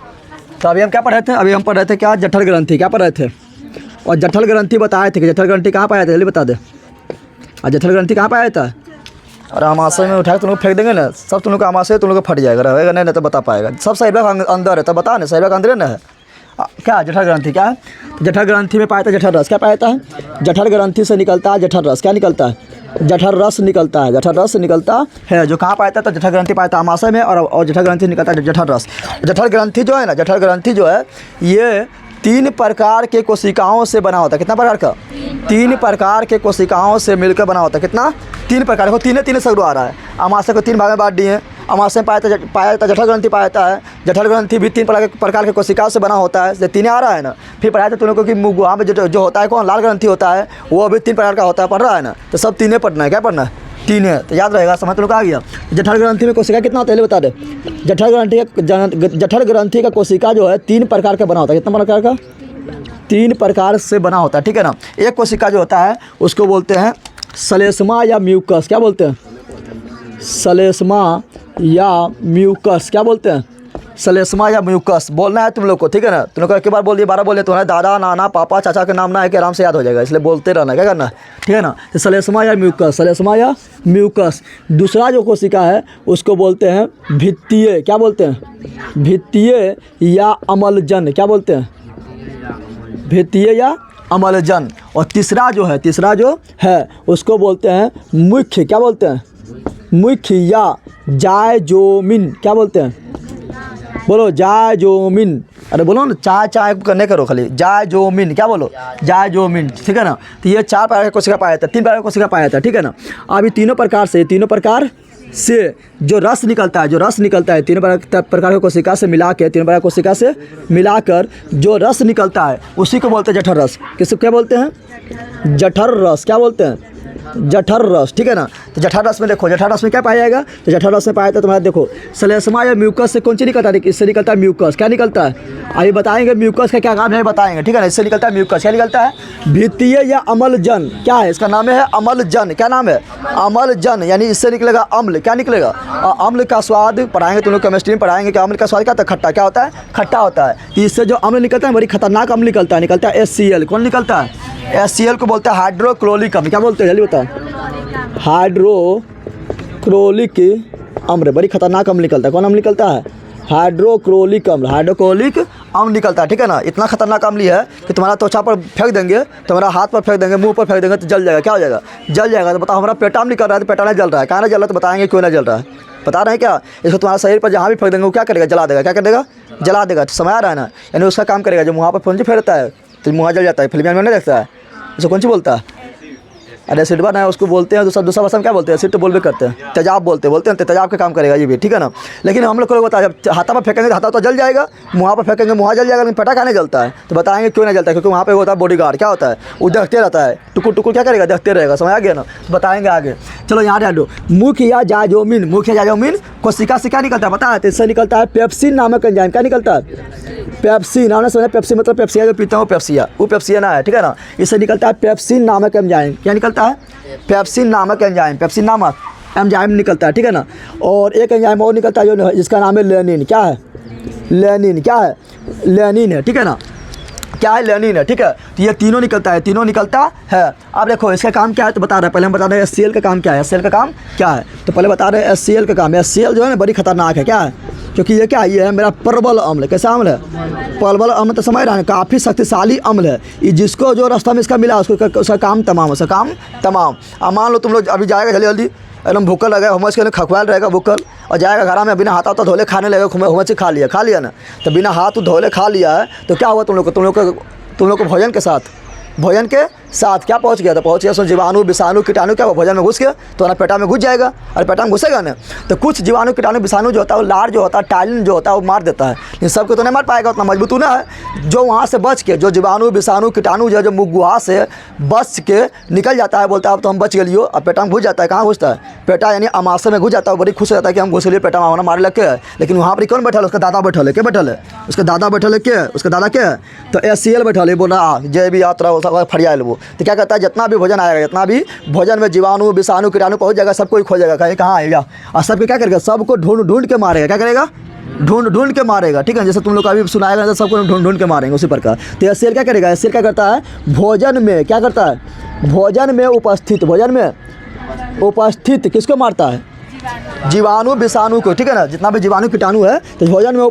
तो अभी हम क्या पढ़ रहे थे? अभी हम पढ़ रहे थे क्या? जठर ग्रंथि। क्या पढ़ रहे थे? और जठर ग्रंथि बताए थे कि जठर ग्रंथि कहाँ पाया जाता है? जल्दी बता दे। और जठर ग्रंथि कहाँ पाया जाता है? और अमाशय में उठा के तुम लोग फेंक देंगे ना, सब तुम लोग का अमाशय तुम लोग का फट जाएगा, रहेगा नहीं तो बता पाएगा। सब साइबा अंदर है, तो बता ना, साइबा का अंदर ना है क्या? जठर ग्रंथि क्या है? जठर ग्रंथि में पाया था जठर रस। क्या पाया था? जठर ग्रंथि से निकलता है जठर रस। क्या निकलता है? जठर रस निकलता है। जठर रस निकलता है जो कहाँ पाया था? तो जठर ग्रंथि पाया था अमाशय में, और जठर ग्रंथि निकलता है जठर रस। जठर ग्रंथि जो है ना, जठर ग्रंथि जो है ये 3 प्रकार के कोशिकाओं से बना होता है। कितना प्रकार का? 3 प्रकार के कोशिकाओं से मिलकर बना होता है। कितना? 3 प्रकार को। तीन सगड़ो आ रहा है। अमाशय को 3 भाग में बांट दिए। अमाशय में पाया जाता जठर ग्रंथि पाया जाता है। जठर ग्रंथि भी 3 प्रकार के कोशिकाओं से बना होता है। 3 आ रहा है ना? फिर पढ़ाया था तुम लोगों को कि मुगुआ में जो होता है कौन? लाल ग्रंथि होता है, वो भी 3 प्रकार का होता है। पढ़ रहा है ना? तो सब 3 पढ़ना है। क्या पढ़ना है? 3 है, तो याद रहेगा। समझ तुम लोग आ गया? जठर ग्रंथि में कोशिका कितना होता है बता दे। जठर ग्रंथि का कोशिका जो है 3 प्रकार का बना होता है। कितना प्रकार का? 3 प्रकार से बना होता है। ठीक है ना? एक कोशिका जो होता है उसको बोलते हैं श्लेष्मा या म्यूकस। क्या बोलते हैं? श्लेष्मा या म्यूकस। क्या बोलते हैं? श्लेष्मा या म्यूकस बोलना है तुम लोग को। ठीक है ना? तुम लोग को एक बार बोल दिए, 12 बोल दिए, तुम्हारे दादा नाना पापा चाचा के नाम ना है कि आराम से याद हो जाएगा, इसलिए बोलते रहना। क्या करना है? ठीक है ना? तो श्लेष्मा या म्यूकस। दूसरा जो कोशिका है उसको बोलते हैं भित्तीय। क्या बोलते हैं? भित्तीय या अम्लजन। क्या बोलते हैं? भित्तीय या अम्लजन। और तीसरा जो है उसको बोलते हैं मुख्य। क्या बोलते हैं? मुख्य या जायजोमिन। क्या बोलते हैं? बोलो जायजोमिन। अरे बोलो ना, चाय करने करो खाली। जायजोमिन। क्या बोलो? जायजोमिन। ठीक है ना? तो ये 4 प्रकार के कोशिका पाया जाता है, 3 प्रकार के कोशिका पाया जाता है। ठीक है ना? अब ये तीनों प्रकार से जो रस निकलता है 3 प्रकार के कोशिका से मिलाकर जो रस निकलता है उसी को बोलते हैं जठर रस। किसको क्या बोलते हैं? जठर रस। क्या बोलते हैं? जठर रस। ठीक है ना? तो जठर रस में देखो, जठर रस में क्या पाया जाएगा? तो जठर रस में पाया जाता तुम्हारा देखो श्लेष्मा या म्यूकस से कौन सी निकलता है? इससे निकलता है म्यूकस। क्या निकलता है? अभी बताएंगे म्यूकस का क्या काम है, बताएंगे। ठीक है ना? इससे निकलता है म्यूकस। क्या निकलता है? भित्तीय या अम्लजन। क्या है इसका नाम? है अम्लजन। क्या नाम है? अम्लजन। यानी इससे निकलेगा अम्ल। क्या निकलेगा? अम्ल का स्वाद पढ़ाएंगे तुम लोग, केमिस्ट्री में पढ़ाएंगे कि अम्ल का स्वाद क्या होता है? खट्टा। क्या होता है? खट्टा होता है। इससे जो अम्ल निकलता है बड़ी खतरनाक अम्ल निकलता है HCl। कौन निकलता है? HCl को बोलते हैं हाइड्रोक्लोरिक अम्ल। क्या बोलते हैं जल्दी बताओ? हाइड्रोक्लोरिक अम्ल। बड़ी खतरनाक अम्ल निकलता है। कौन अम्ल निकलता है? हाइड्रोक्लोरिक अम्ल निकलता है। ठीक है ना? इतना खतरनाक अम्ल है कि तुम्हारा त्वचा पर फेंक देंगे, तुम्हारा हाथ पर फेंक देंगे, मुंह पर फेंक देंगे तो जल जाएगा। क्या हो जाएगा? जल जाएगा। तो बताओ हमारा पेटा निकल रहा है तो पेटा नहीं जल रहा है, कहाँ नहीं जल रहा है? तो बताएंगे क्यों नहीं जल रहा है। बता रहे हैं क्या? इसको तुम्हारा शरीर पर जहाँ भी फेंक देंगे वो क्या करेगा? जला देगा। क्या कर देगा? जला देगा। तो समय आ रहा है ना, यानी उसका काम करेगा। जो मुँह पर फोंजी फेरता है तो मुँह जल जाता है। फिल्म में नहीं देखता है, इसको कौन सी बोलता है? और एसिड बना है उसको बोलते हैं दूसरा भाषा में क्या बोलते हैं, एसिड तो बोलबे करते हैं, तेजाब बोलते हैं तेजाब का काम करेगा ये भी, ठीक है ना। लेकिन हम लोग को बता, जब हाथा पर फेंकेंगे तो हाथा तो जल जाएगा, मुँह पर फेंकेंगे मुँह जल जाएगा, लेकिन पेटा का नहीं जलता है। तो बताएंगे क्यों नहीं जलता है, क्योंकि वहाँ पे होता है बॉडीगार्ड, क्या होता है वो देखते रहता है, टुकुर टुकुर क्या करेगा, देखते रहेगा, समझ आ गया ना। तो बताएंगे आगे। चलो यहाँ डालो, मुख्य या जाजोमिन को सिका निकलता है, पता है, तो इससे निकलता है पेप्सिन नामक एंजाइम। क्या निकलता है, पेप्सिन। आपने समझा पेप्सी मतलब पेप्सिया जो पीता हूँ वो पेप्सिया ना है, ठीक है ना। इससे निकलता है पेप्सिन नामक एंजाइम। क्या निकलता है, पेप्सिन नामक एंजाइम निकलता है, ठीक है ना। और एक एंजाइम और निकलता है जो जिसका नाम है लेनिन। क्या है, लेनिन है, ठीक है ना। क्या है, लेनिन है, ठीक है। तो ये तीनों निकलता है। अब देखो इसका काम क्या है तो बता रहे हैं, पहले हम बता रहे हैं HCl का काम क्या है, HCl का काम क्या है। तो पहले बता रहे हैं HCl का काम, HCl जो है ना बड़ी खतरनाक है। क्या है, क्योंकि ये क्या है, ये है मेरा प्रबल अम्ल। कैसा अम्ल है, प्रबल अम्ल, तो समझ रहे हैं, काफ़ी शक्तिशाली अम्ल है। ये जिसको जो रास्ता में इसका मिला उसका काम तमाम। अब मान लो तुम लोग अभी जाएगा जल्दी एकदम भूखल लगा, हुमस के खखवाल रहेगा भूखल, और जाएगा घर में बिना हाथ धोले खाने लगेगा, हुमस से खा लिया ना, तो बिना हाथ धोले खा लिया है तो क्या हुआ तुम लोग को भोजन के साथ क्या पहुंच गया, तो पहुंच गया उसमें जीवाणु विषाणु कीटाणु, क्या हुआ, भोजन में घुस गया तो ना पेटा में घुस जाएगा, और पेटा में घुसेगा ना तो कुछ जीवाणु कीटाणु विषाणु जो होता है वो लार जो होता है टाइलिन जो होता है वो मार देता है, लेकिन सबको तो नहीं मार पाएगा, उतना मजबूत ना है। जो वहाँ से बच के, जो जीवाणु विषाणु कीटाणु जो मुँह गुहा से बच के निकल जाता है, बोलता है अब तो हम बच गए, और पेटा में घुस जाता है। कहाँ घुसता है, पेटा यानी अमाशय में घुस जाता है, बड़ी खुश हो जाता है कि हम घुस लिए पेटा में हमारा मारे लग के है। लेकिन वहाँ पर कौन बैठा है, उसका दादा बैठा है, क्या बैठा है, उसका दादा बैठा है, क्या उसका दादा क्या है, तो HCl बैठा है, बोल रहा जय भी यात्रा फरिया वो। तो क्या कहता है, जितना भी भोजन आएगा, जितना भी भोजन में जीवाणु विषाणु कीटाणु पहुंच जाएगा, सबको ही खोजेगा, कहाँ आएगा, और सबको क्या करेगा, सबको ढूंढ के मारेगा। क्या करेगा, ढूंढ के मारेगा, ठीक है। जैसे तुम लोग अभी सुनाएगा तो सबको ढूंढ के मारेंगे उसी प्रकार। तो HCl क्या करेगा, HCl क्या करता है, भोजन में क्या करता है, भोजन में उपस्थित किसको मारता है, जीवाणु विषाणु को, ठीक है ना। जितना भी जीवाणु कीटाणु है तो भोजन में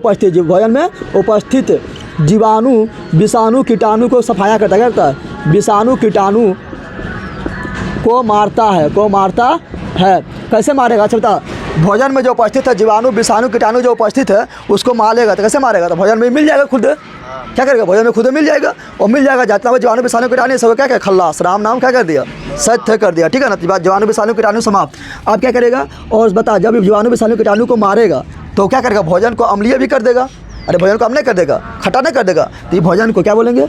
उपस्थित जीवाणु विषाणु कीटाणु को सफाया करता है, क्या करता है, विषाणु कीटाणु को मारता है। कैसे मारेगा, अच्छा बता, भोजन में जो उपस्थित है जीवाणु विषाणु कीटाणु जो उपस्थित है उसको मारेगा, तो कैसे मारेगा, तो भोजन में मिल जाएगा खुद। क्या करेगा, भोजन में खुद मिल जाएगा, और मिल जाएगा जितना भी जीवाणु विषाणु कीटाणु सब क्या खल्लास राम नाम क्या कर दिया, सत्य कर दिया, ठीक है ना। जीवाणु विषाणु कीटाणु समाप्त। अब क्या करेगा, और बता, जब जीवाणु विषाणु कीटाणु को मारेगा तो क्या करेगा, भोजन को अम्लीय भी कर देगा। अरे भोजन को अम्लीय कर देगा, खट्टा नहीं कर देगा, तो ये भोजन को क्या बोलेंगे,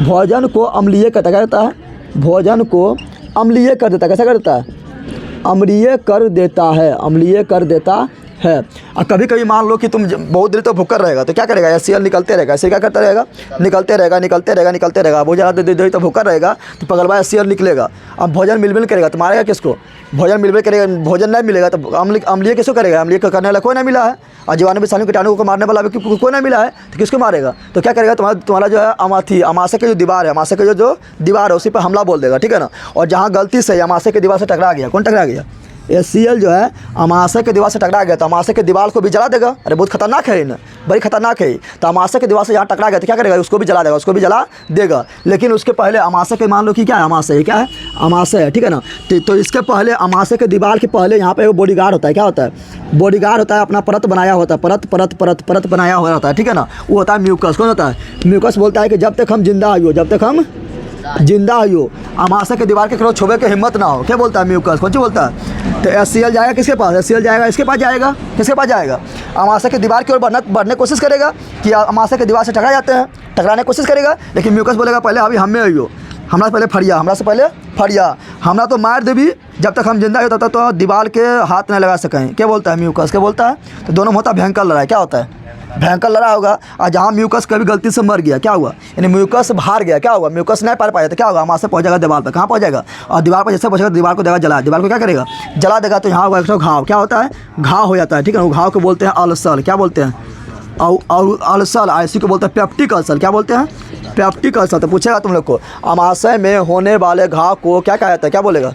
भोजन को अम्लीय करता, क्या करता है, भोजन को अम्लीय कर देता। कैसा कर देता है, अम्लीय कर देता है। और कभी कभी मान लो कि तुम बहुत देर तो भूखा रहेगा तो क्या करेगा, HCl निकलते रहेगा, ऐसे क्या करता रहेगा, निकलते रहेगा। बहुत ज़्यादा देर तो भूखा रहेगा तो पगलवा HCl निकलेगा। अब भोजन मिल करेगा तो मारेगा किसको, भोजन मिल करेगा, भोजन नहीं मिलेगा तो अम्लीय किसको करेगा, अम्लीय को करने वाला कोई नहीं मिला है, और जीवाणु विषाणु कीटाणु को मारने वाला कोई नहीं मिला है, तो किसको मारेगा, तो क्या करेगा, तुम्हारा जो है अमाशय की जो दीवार है, अमाशय की जो दीवार है उसी पर हमला बोल देगा, ठीक है ना। और जहाँ गलती से अमाशय की दीवार से टकरा गया, कौन टकरा गया, HCl जो है अमाशय के दीवार से टकरा गया तो अमाशय के दीवार को भी जला देगा। अरे बहुत खतरनाक है ना, बड़ी खतरनाक है। तो अमाशय के दीवार से यहाँ टकरा गया तो क्या करेगा, उसको भी जला देगा। लेकिन उसके पहले अमाशय के मान लो कि क्या है, अमाशय है, ठीक है ना। तो इसके पहले अमाशय के दीवार के पहले यहाँ पे वो बॉडीगार्ड होता है, क्या होता है, बॉडीगार्ड होता है, अपना परत बनाया होता है, परत बनाया हुआ होता है, ठीक है ना। वो होता है म्यूकस। कौन होता है, म्यूकस बोलता है कि जब तक हम जिंदा हो, अमाशय के दीवार के खिलाफ छुबे के हिम्मत ना हो, क्या बोलता है म्यूकस, कौन सी बोलता है। तो HCl जाएगा किसके पास, HCl जाएगा इसके पास जाएगा, किसके पास जाएगा, अमाशय के दीवार की ओर बढ़ने की कोशिश करेगा कि अमाशय के दीवार से टकराने की कोशिश करेगा। लेकिन म्यूकस बोलेगा पहले अभी हम में आइयो, हमरा से पहले फरिया, हमरा तो मार देवी, जब तक हम जिंदा हो तब तक तो दीवार के हाथ नहीं लगा सकें। क्या बोलता है म्यूकस, क्या बोलता है। तो दोनों में होता है भयंकर लड़ाई। क्या होता है, भयंकर लड़ाई होगा। और जहाँ म्यूकस कभी गलती से मर गया, क्या हुआ, यानी म्यूकस हार गया, क्या होगा, म्यूकस नहीं पार पाया तो क्या होगा, अमाशय पहुँच जाएगा दीवार पर। कहाँ पहुँच जाएगा, और दीवार पर जैसे पहुँचेगा दीवार को देगा जला, दीवार को क्या करेगा, जला देगा। तो यहाँ होगा एक घाव, क्या होता है, घाव हो जाता है, ठीक है। वो घाव को बोलते हैं अल्सर, क्या बोलते हैं, और अल्सर, इसी को बोलते हैं पेप्टिक अल्सर। क्या बोलते हैं, पेप्टिक अल्सर। तो पूछेगा तुम लोग को, अमाशय में होने वाले घाव को क्या कहा जाता है, क्या बोलेगा,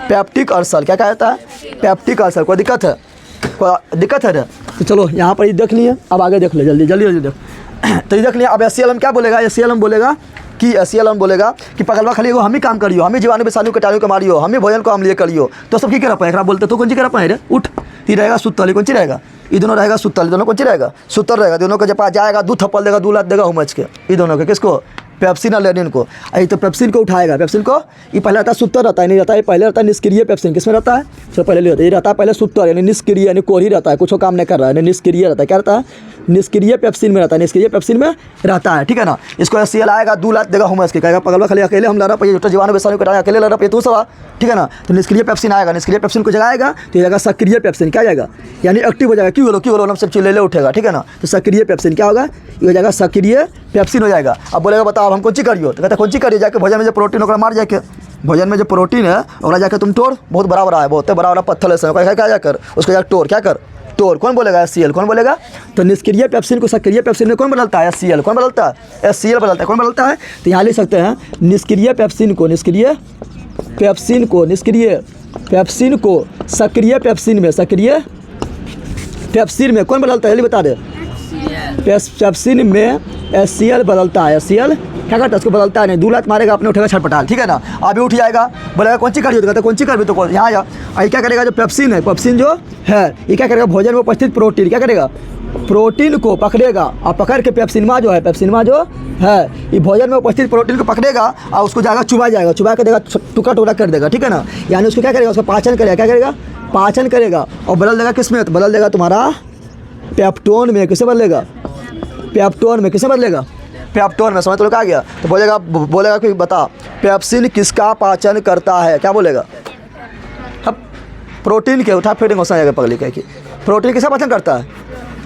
पेप्टिक अल्सर। क्या कहा जाता है, पेप्टिक अल्सर। कोई दिक्कत है ना। तो चलो यहाँ पर ये देख लिए, अब आगे देख ले, जल्दी देख। तो ये देख लिया। अब HCl हम क्या बोलेगा, HCl हम बोलेगा कि पगलवा खाली हम ही काम करियो, हम ही जीवाणु विषाणु कीटाणु को मारियो, हम ही भोजन को अम्लीय करियो। तो सब की करा पाए बोलते, तो कौन सी करा पाए रे, उठ। ये रहेगा सुतल, कौन सी रहेगा, ये दोनों रहेगा सुतल, दोनों कौन सी रहेगा, सुतल रहेगा। दोनों को जब जाएगा 2 थप्पड़ देगा, 2 लात देगा हुमच के, ये दोनों के, किसको, पेप्सिन और लेनिन को। ये तो पेप्सिन को उठाएगा, पेप्सिन को ये पहले रहता है सूत्र रहता है, नहीं रहता है, पहले रहता है निष्क्रिय पेप्सिन। किसमें रहता है? तो पहले रहता है, ये रहता है पहले सूत्र यानी निष्क्रिय यानी कोरी रहता है, कुछ काम नहीं कर रहा है, निष्क्रिय रहता है। क्या रहता है? निष्क्रिय पेप्सिन में रहता है, निष्क्रिय पेप्सिन में रहता है, ठीक है ना। इसको HCl आएगा 2 लाख देगा हुमस के, कहेगा पगल में खाली अकेले हम ला रहा है, जीवाणु बेसाणु को अकेले ला रहा है तू सब, ठीक है ना। तो निष्क्रिय पेप्सिन आएगा, निष्क्रिय पेप्सिन को जगाएगा तो ये जाएगा सक्रिय पेप्सिन। क्या जाएगा? यानी एक्टिव हो जाएगा, क्यों बोलो हम सब चीज ले उठेगा, ठीक है ना। तो सक्रिय पेप्सिन क्या होगा? ये हो जाएगा सक्रिय पेप्सिन हो जाएगा। अब बोलेगा बताओ हम कौन सी करियो, तो कहते कौन सी करिए, जाके भोजन में जो प्रोटीन होगा मार जाके, भोजन में जो प्रोटीन है ओकरा जाके तुम तोड़, बहुत बड़ा है, बहुत बड़ा पत्थर है, क्या जाकर उसको जाकर तोड़, क्या कर तोड़। कौन बोलेगा? HCl। कौन बोलेगा? तो निष्क्रिय पेप्सिन को सक्रिय पेप्सिन में कौन बदलता है? HCl। कौन बदलता है? HCl बदलता है। कौन बदलता है? तो यहाँ लिख सकते हैं निष्क्रिय पेप्सिन को, निष्क्रिय पेप्सिन को, निष्क्रिय पेप्सिन को सक्रिय पेप्सिन में, सक्रिय पेप्सिन में कौन बदलता है? जल्दी बता दे। पेप्सिन में HCl बदलता है। HCl क्या करता है? उसको बदलता है नहीं, 2 लाख मारेगा अपने उठेगा छटपटाल, ठीक है ना। अभी उठ जाएगा, बोलेगा कौन सी करिए, तो कहते कौन सी कर भी, तो यहाँ जा। ये क्या करेगा? जो पेप्सिन है, पेप्सिन जो है ये क्या करेगा? भोजन में उपस्थित प्रोटीन क्या करेगा? प्रोटीन को पकड़ेगा और पकड़ के पेप्सिनमा जो है, पेप्सिनमा जो है ये भोजन में उपस्थित प्रोटीन को पकड़ेगा और उसको जाएगा चुबा के देगा, टुकड़ा टुकड़ा कर देगा, ठीक है ना। यानी उसको क्या करेगा? उसको पाचन करेगा, क्या करेगा? पाचन करेगा और बदल देगा किस में? तो बदल देगा तुम्हारा पेप्टोन में। किसे बदलेगा? पेप्टोन में। किसे बदलेगा? पेप्टोन में। समझ तो लोग आ गया। तो बोलेगा कि बता पेप्सिन किसका पाचन करता है? क्या बोलेगा? अब प्रोटीन के उठा फिटिंग हो जाएगा पगली कह की, प्रोटीन किसका पाचन करता है?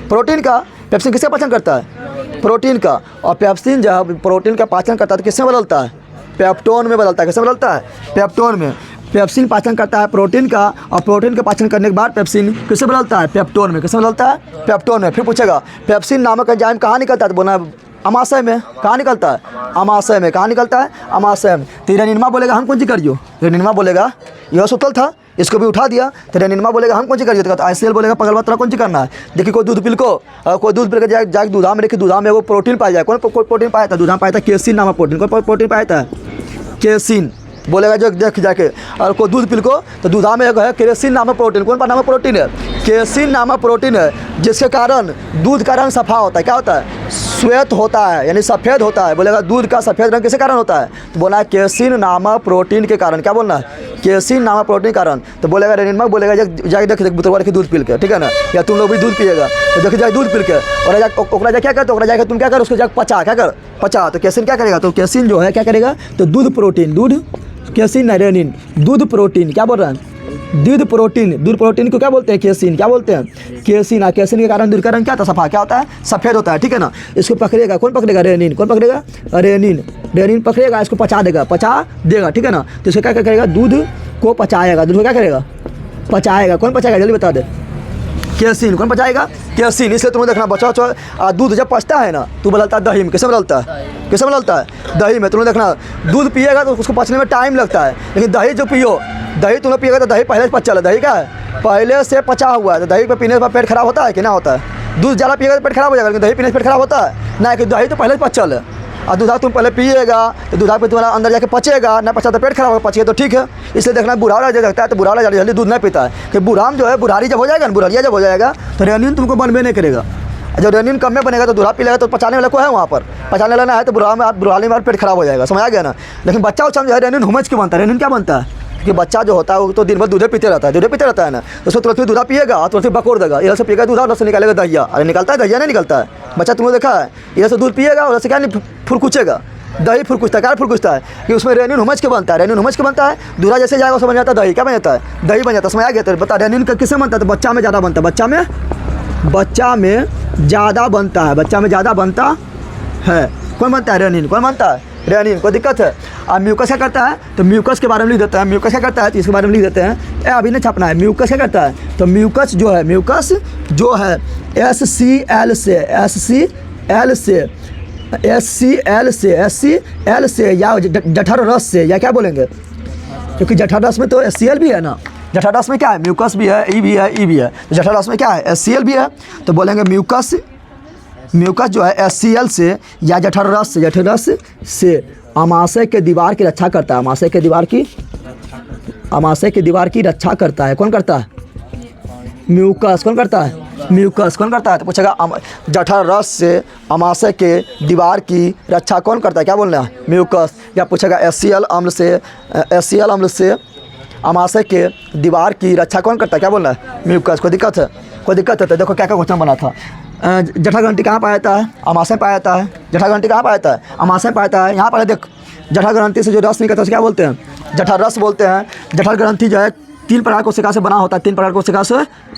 प्रोटीन का। पेप्सिन किसका पाचन करता है? प्रोटीन का। और पेप्सिन जब प्रोटीन का पाचन करता है तो किसमें बदलता है? पेप्टोन में बदलता है। किसमें बदलता है? पेप्टोन में। पेप्सिन पाचन करता है प्रोटीन का और प्रोटीन का पाचन करने के बाद पेप्सिन किससे बदलता है? पेप्टोन में। किससे बदलता है? पेप्टोन में। फिर पूछेगा पेप्सिन नामक एंजाइम कहाँ निकलता है? तो बोला अमाशय में। कहाँ निकलता है? अमाशय में। कहाँ निकलता है? अमाशय में। तो रेनिनमा बोलेगा हम कौन सी करियो? रेनिनमा बोलेगा यह सुतल था, इसको भी उठा दिया, तो रेनिनमा बोलेगा हम कौन सी करिए? तो HCl बोलेगा पगल बात कौन सी करना है? देखिए कोई दूध पिल को, कोई दूध पिल के जाके दूधा में, देखिए दूधा में वो प्रोटीन पाया जाए। कौन प्रोटीन पाया था? दूधा में पाया था केसिन नामक प्रोटीन। कौन प्रोटीन पाया था? केसिन। बोलेगा जो देख जाके, और कोई दूध पिल को तो दूधा में है केसिन नामक प्रोटीन। कौन नामक प्रोटीन है? केसिन नामक प्रोटीन है, जिसके कारण दूध का रंग सफ़ा होता है। क्या होता है? श्वेत होता है, यानी सफ़ेद होता है। बोलेगा दूध का सफ़ेद रंग किसके कारण होता है? तो बोला केसिन नामक प्रोटीन के कारण। क्या बोलना है? केसिन नामक प्रोटीन के कारण। तो बोलेगा रेनिनमा बोलेगा जाके देख बुतरवा के दूध पी के, ठीक है ना, या तुम लोग भी दूध पिएगा तो देख जाए दूध पी के और ओकरा जा क्या कर, तो ओकरा जाके तुम क्या कर, उसको जाके पचा, क्या कर पचा। तो केसिन क्या करेगा? तो केसिन जो है क्या करेगा? तो दूध प्रोटीन, दूध केसिन रेनिन, दूध प्रोटीन। क्या बोल रहा है? दूध प्रोटीन। दूध प्रोटीन को क्या बोलते हैं? केसिन। क्या बोलते हैं? केसिन। केसिन के कारण दूध का रंग क्या होता है? सफ़ा। क्या होता है? सफ़ेद होता है, ठीक है ना। इसको पकड़ेगा, कौन पकड़ेगा? रेनिन। कौन पकड़ेगा? रेनिन। रेनिन पकड़ेगा, इसको पचा देगा, ठीक है ना। तो इसको क्या करेगा? दूध को पचाएगा। दूध को क्या करेगा? पचाएगा। कौन पचाएगा? जल्दी बता दे। केसिन। कौन पचाएगा? केसिन। इसलिए तुम्हें देखना बच्चा दूध जब पचता है ना तो बदलता है दही में। किससे बदलता है? किससे बदलता है? दही में। तुम्हें देखना दूध पिएगा तो उसको पचने में टाइम लगता है, लेकिन दही जो पियो, दही तुम लोग पिएगा तो दही पहले से पचा है। दही क्या है? पहले से पचा हुआ है। तो दही पे पीने पर पेट खराब होता है कि ना होता है? दूध ज़्यादा पिएगा तो पेट खराब हो जाएगा, लेकिन दही पीने से पेट खराब होता है ना, कि दही तो पहले से पचल है। और दूधा तुम पहले पिएगा तो दूधा पे तुम्हारा अंदर जाके पचेगा, ना पचा तो पेट खराब होगा, पचेगा तो ठीक है। इसलिए देखना बुढ़ा वाला जो लगता है तो बुढ़ा वाला जल्दी दूध नहीं पीता है, कि बुढ़ाम जो है बुढ़ारी जब हो जाएगा ना, बुढ़ारिया जब हो जाएगा तो रेनिन तुमको बनबे नहीं करेगा। जब रेनिन कम में बनेगा तो दूधा पी लेगा तो पचाने वाला को है वहाँ पर, पचाने वाला ना है तो बुढ़ाली में पेट खराब हो जाएगा। समझ आ गया ना। लेकिन बच्चा उच्चा जो है रेनिन हुमच क्यों बनता है? रेनिन क्या बनता है? कि बच्चा जो होता है वो तो दिन भर दूधे पीते रहता है ना, तो उसको तुरंत दूधा पिएगा और तुरंत बकोर देगा, इधर से पिएगा दूधा और से निकालेगा दहिया। अरे निकलता है? दहिया नहीं निकलता है। बच्चा तुमने देखा है, इधर से दूध पिएगा और से क्या नहीं फुरकुचेगा, दही फुरकुचता है। क्या फुरकुचता है? कि उसमें रेनिन हुमच के बनता है। रेनिन हुमच के बनता है, दूधा जैसे जाएगा उसमें बन जाता है दही। क्या बन जाता है? दही बन जाता है। समझ आ गया? तो बता रेनिन का किससे बनता है? तो बच्चा में ज़्यादा बनता है। बच्चा में ज़्यादा बनता है। बच्चा में ज़्यादा बनता है। कौन बनता है? रेनिन। कौन बनता है? रेनिन। कोई दिक्कत है? और म्यूकस क्या करता है? तो म्यूकस के बारे में लिख देता है। म्यूकस क्या करता है? तो इसके बारे में लिख देते हैं। अभी नहीं छपना है। म्यूकस क्या करता है? तो म्यूकस जो है HCl से या जठर रस से, या क्या बोलेंगे, क्योंकि जठर रस में तो HCl भी है ना। जठर रस में क्या है? म्यूकस भी है, ई भी है। तो जठर रस में क्या है? HCl भी है। तो बोलेंगे म्यूकस जो है HCl से या जठर रस से अमाशय के दीवार की रक्षा करता है। अमाशय के दीवार की रक्षा करता है। कौन करता है? म्यूकस कौन करता है? म्यूकस कौन करता है? तो पूछेगा जठर रस से अमाशय के दीवार की रक्षा कौन करता है? क्या बोलना है? म्यूकस। या पूछेगा HCl अम्ल से अमाशय के दीवार की रक्षा कौन करता है? क्या बोलना है? म्यूकस। कोई दिक्कत है? कोई दिक्कत है? तो देखो क्या क्या क्वेश्चन बना था। जठरग्रंथि कहाँ पाया जाता है? अमाशय पाया जाता है। जठरग्रंथि कहाँ पाया जाता है? अमाशय पाया जाता है। यहाँ पर देख, जठरग्रंथि से जो रस निकलता है उसे क्या बोलते हैं? जठर रस बोलते हैं। जठरग्रंथि जो है 3 प्रकार कोशिका से बना होता है। 3 प्रकार कोशिका से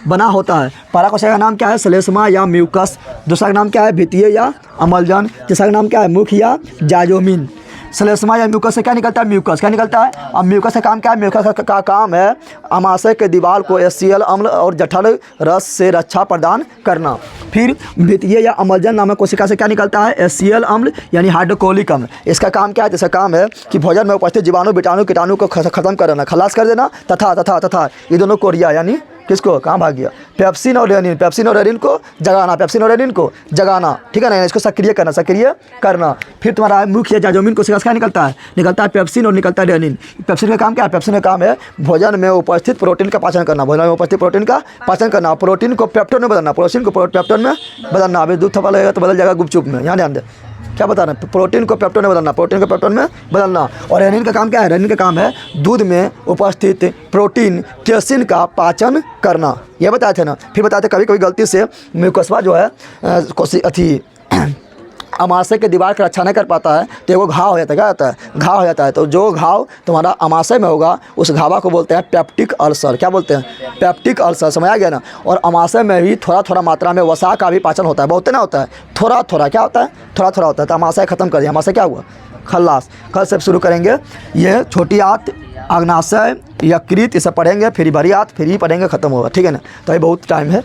बना होता है। पहला कोशिका का नाम क्या है? श्लेष्मा या म्यूकस। दूसरा का नाम क्या है? भित्तीय या अम्लजन। तीसरा का नाम क्या है? मुख या जाइजोमिन। श्लेष्मा या म्यूकस से क्या निकलता है? म्यूकस। क्या निकलता है? अब म्यूकस का काम क्या है? म्यूकस का काम है अमाशय के दीवार को HCl अम्ल और जठर रस से रक्षा प्रदान करना। फिर भित्तीय या अम्लजन नामक कोशिका से क्या निकलता है? HCl अम्ल यानी हाइड्रोक्लोरिक अम्ल। इसका काम क्या है? इसका काम है कि भोजन में उपस्थित जीवाणु कीटाणु को खत्म कर देना, खलास कर देना, तथा ये दोनों कोरिया यानी किसको? कहाँ भाग गया? पेप्सिन और रेनिन को जगाना, पेप्सिन और रेनिन को जगाना, ठीक है ना? इसको सक्रिय करना। फिर तुम्हारा मुख्य जाइजोमिन कोशिका से क्या निकलता है? निकलता है पेप्सिन और निकलता है रेनिन। पेप्सिन का काम क्या है? पेप्सिन का काम है भोजन में उपस्थित प्रोटीन का पाचन करना, भोजन में उपस्थित प्रोटीन का पाचन करना, प्रोटीन को पेप्टोन में बदलना, प्रोटीन को पेप्टोन में बदलना। अभी दूध थप्पा लगेगा तो बदल जाएगा गुपचुप में, यहाँ ध्यान दे। क्या बता रहे हैं? प्रोटीन को पेप्टोन में बदलना, प्रोटीन को पेप्टोन में बदलना। और रेनिन का काम क्या है? रेनिन का काम है दूध में उपस्थित प्रोटीन केसिन का पाचन करना। ये बताए थे ना। फिर बताए थे कभी कभी गलती से म्यूकसवा जो है अमाशय के दीवार की रक्षा नहीं कर पाता है तो वो घाव हो जाता है। क्या होता है? घाव हो जाता है। तो जो घाव तुम्हारा अमाशय में होगा उस घावा को बोलते हैं पेप्टिक अल्सर। क्या बोलते हैं? Peptic ulcer. समझ आ गया ना? और अमाशय में भी थोड़ा थोड़ा मात्रा में वसा का भी पाचन होता है। बहुत ना होता है, थोड़ा थोड़ा। क्या होता है? थोड़ा थोड़ा होता है। तो अमाशय खत्म कर दिया। अमाशय क्या हुआ? खल्लास। कल से शुरू करेंगे। ये छोटी आंत, अग्नाशय, यकृत, इसे पढ़ेंगे, फिर बड़ी आंत, फिर ही पढ़ेंगे, खत्म होगा। ठीक है ना? तो ये बहुत टाइम है।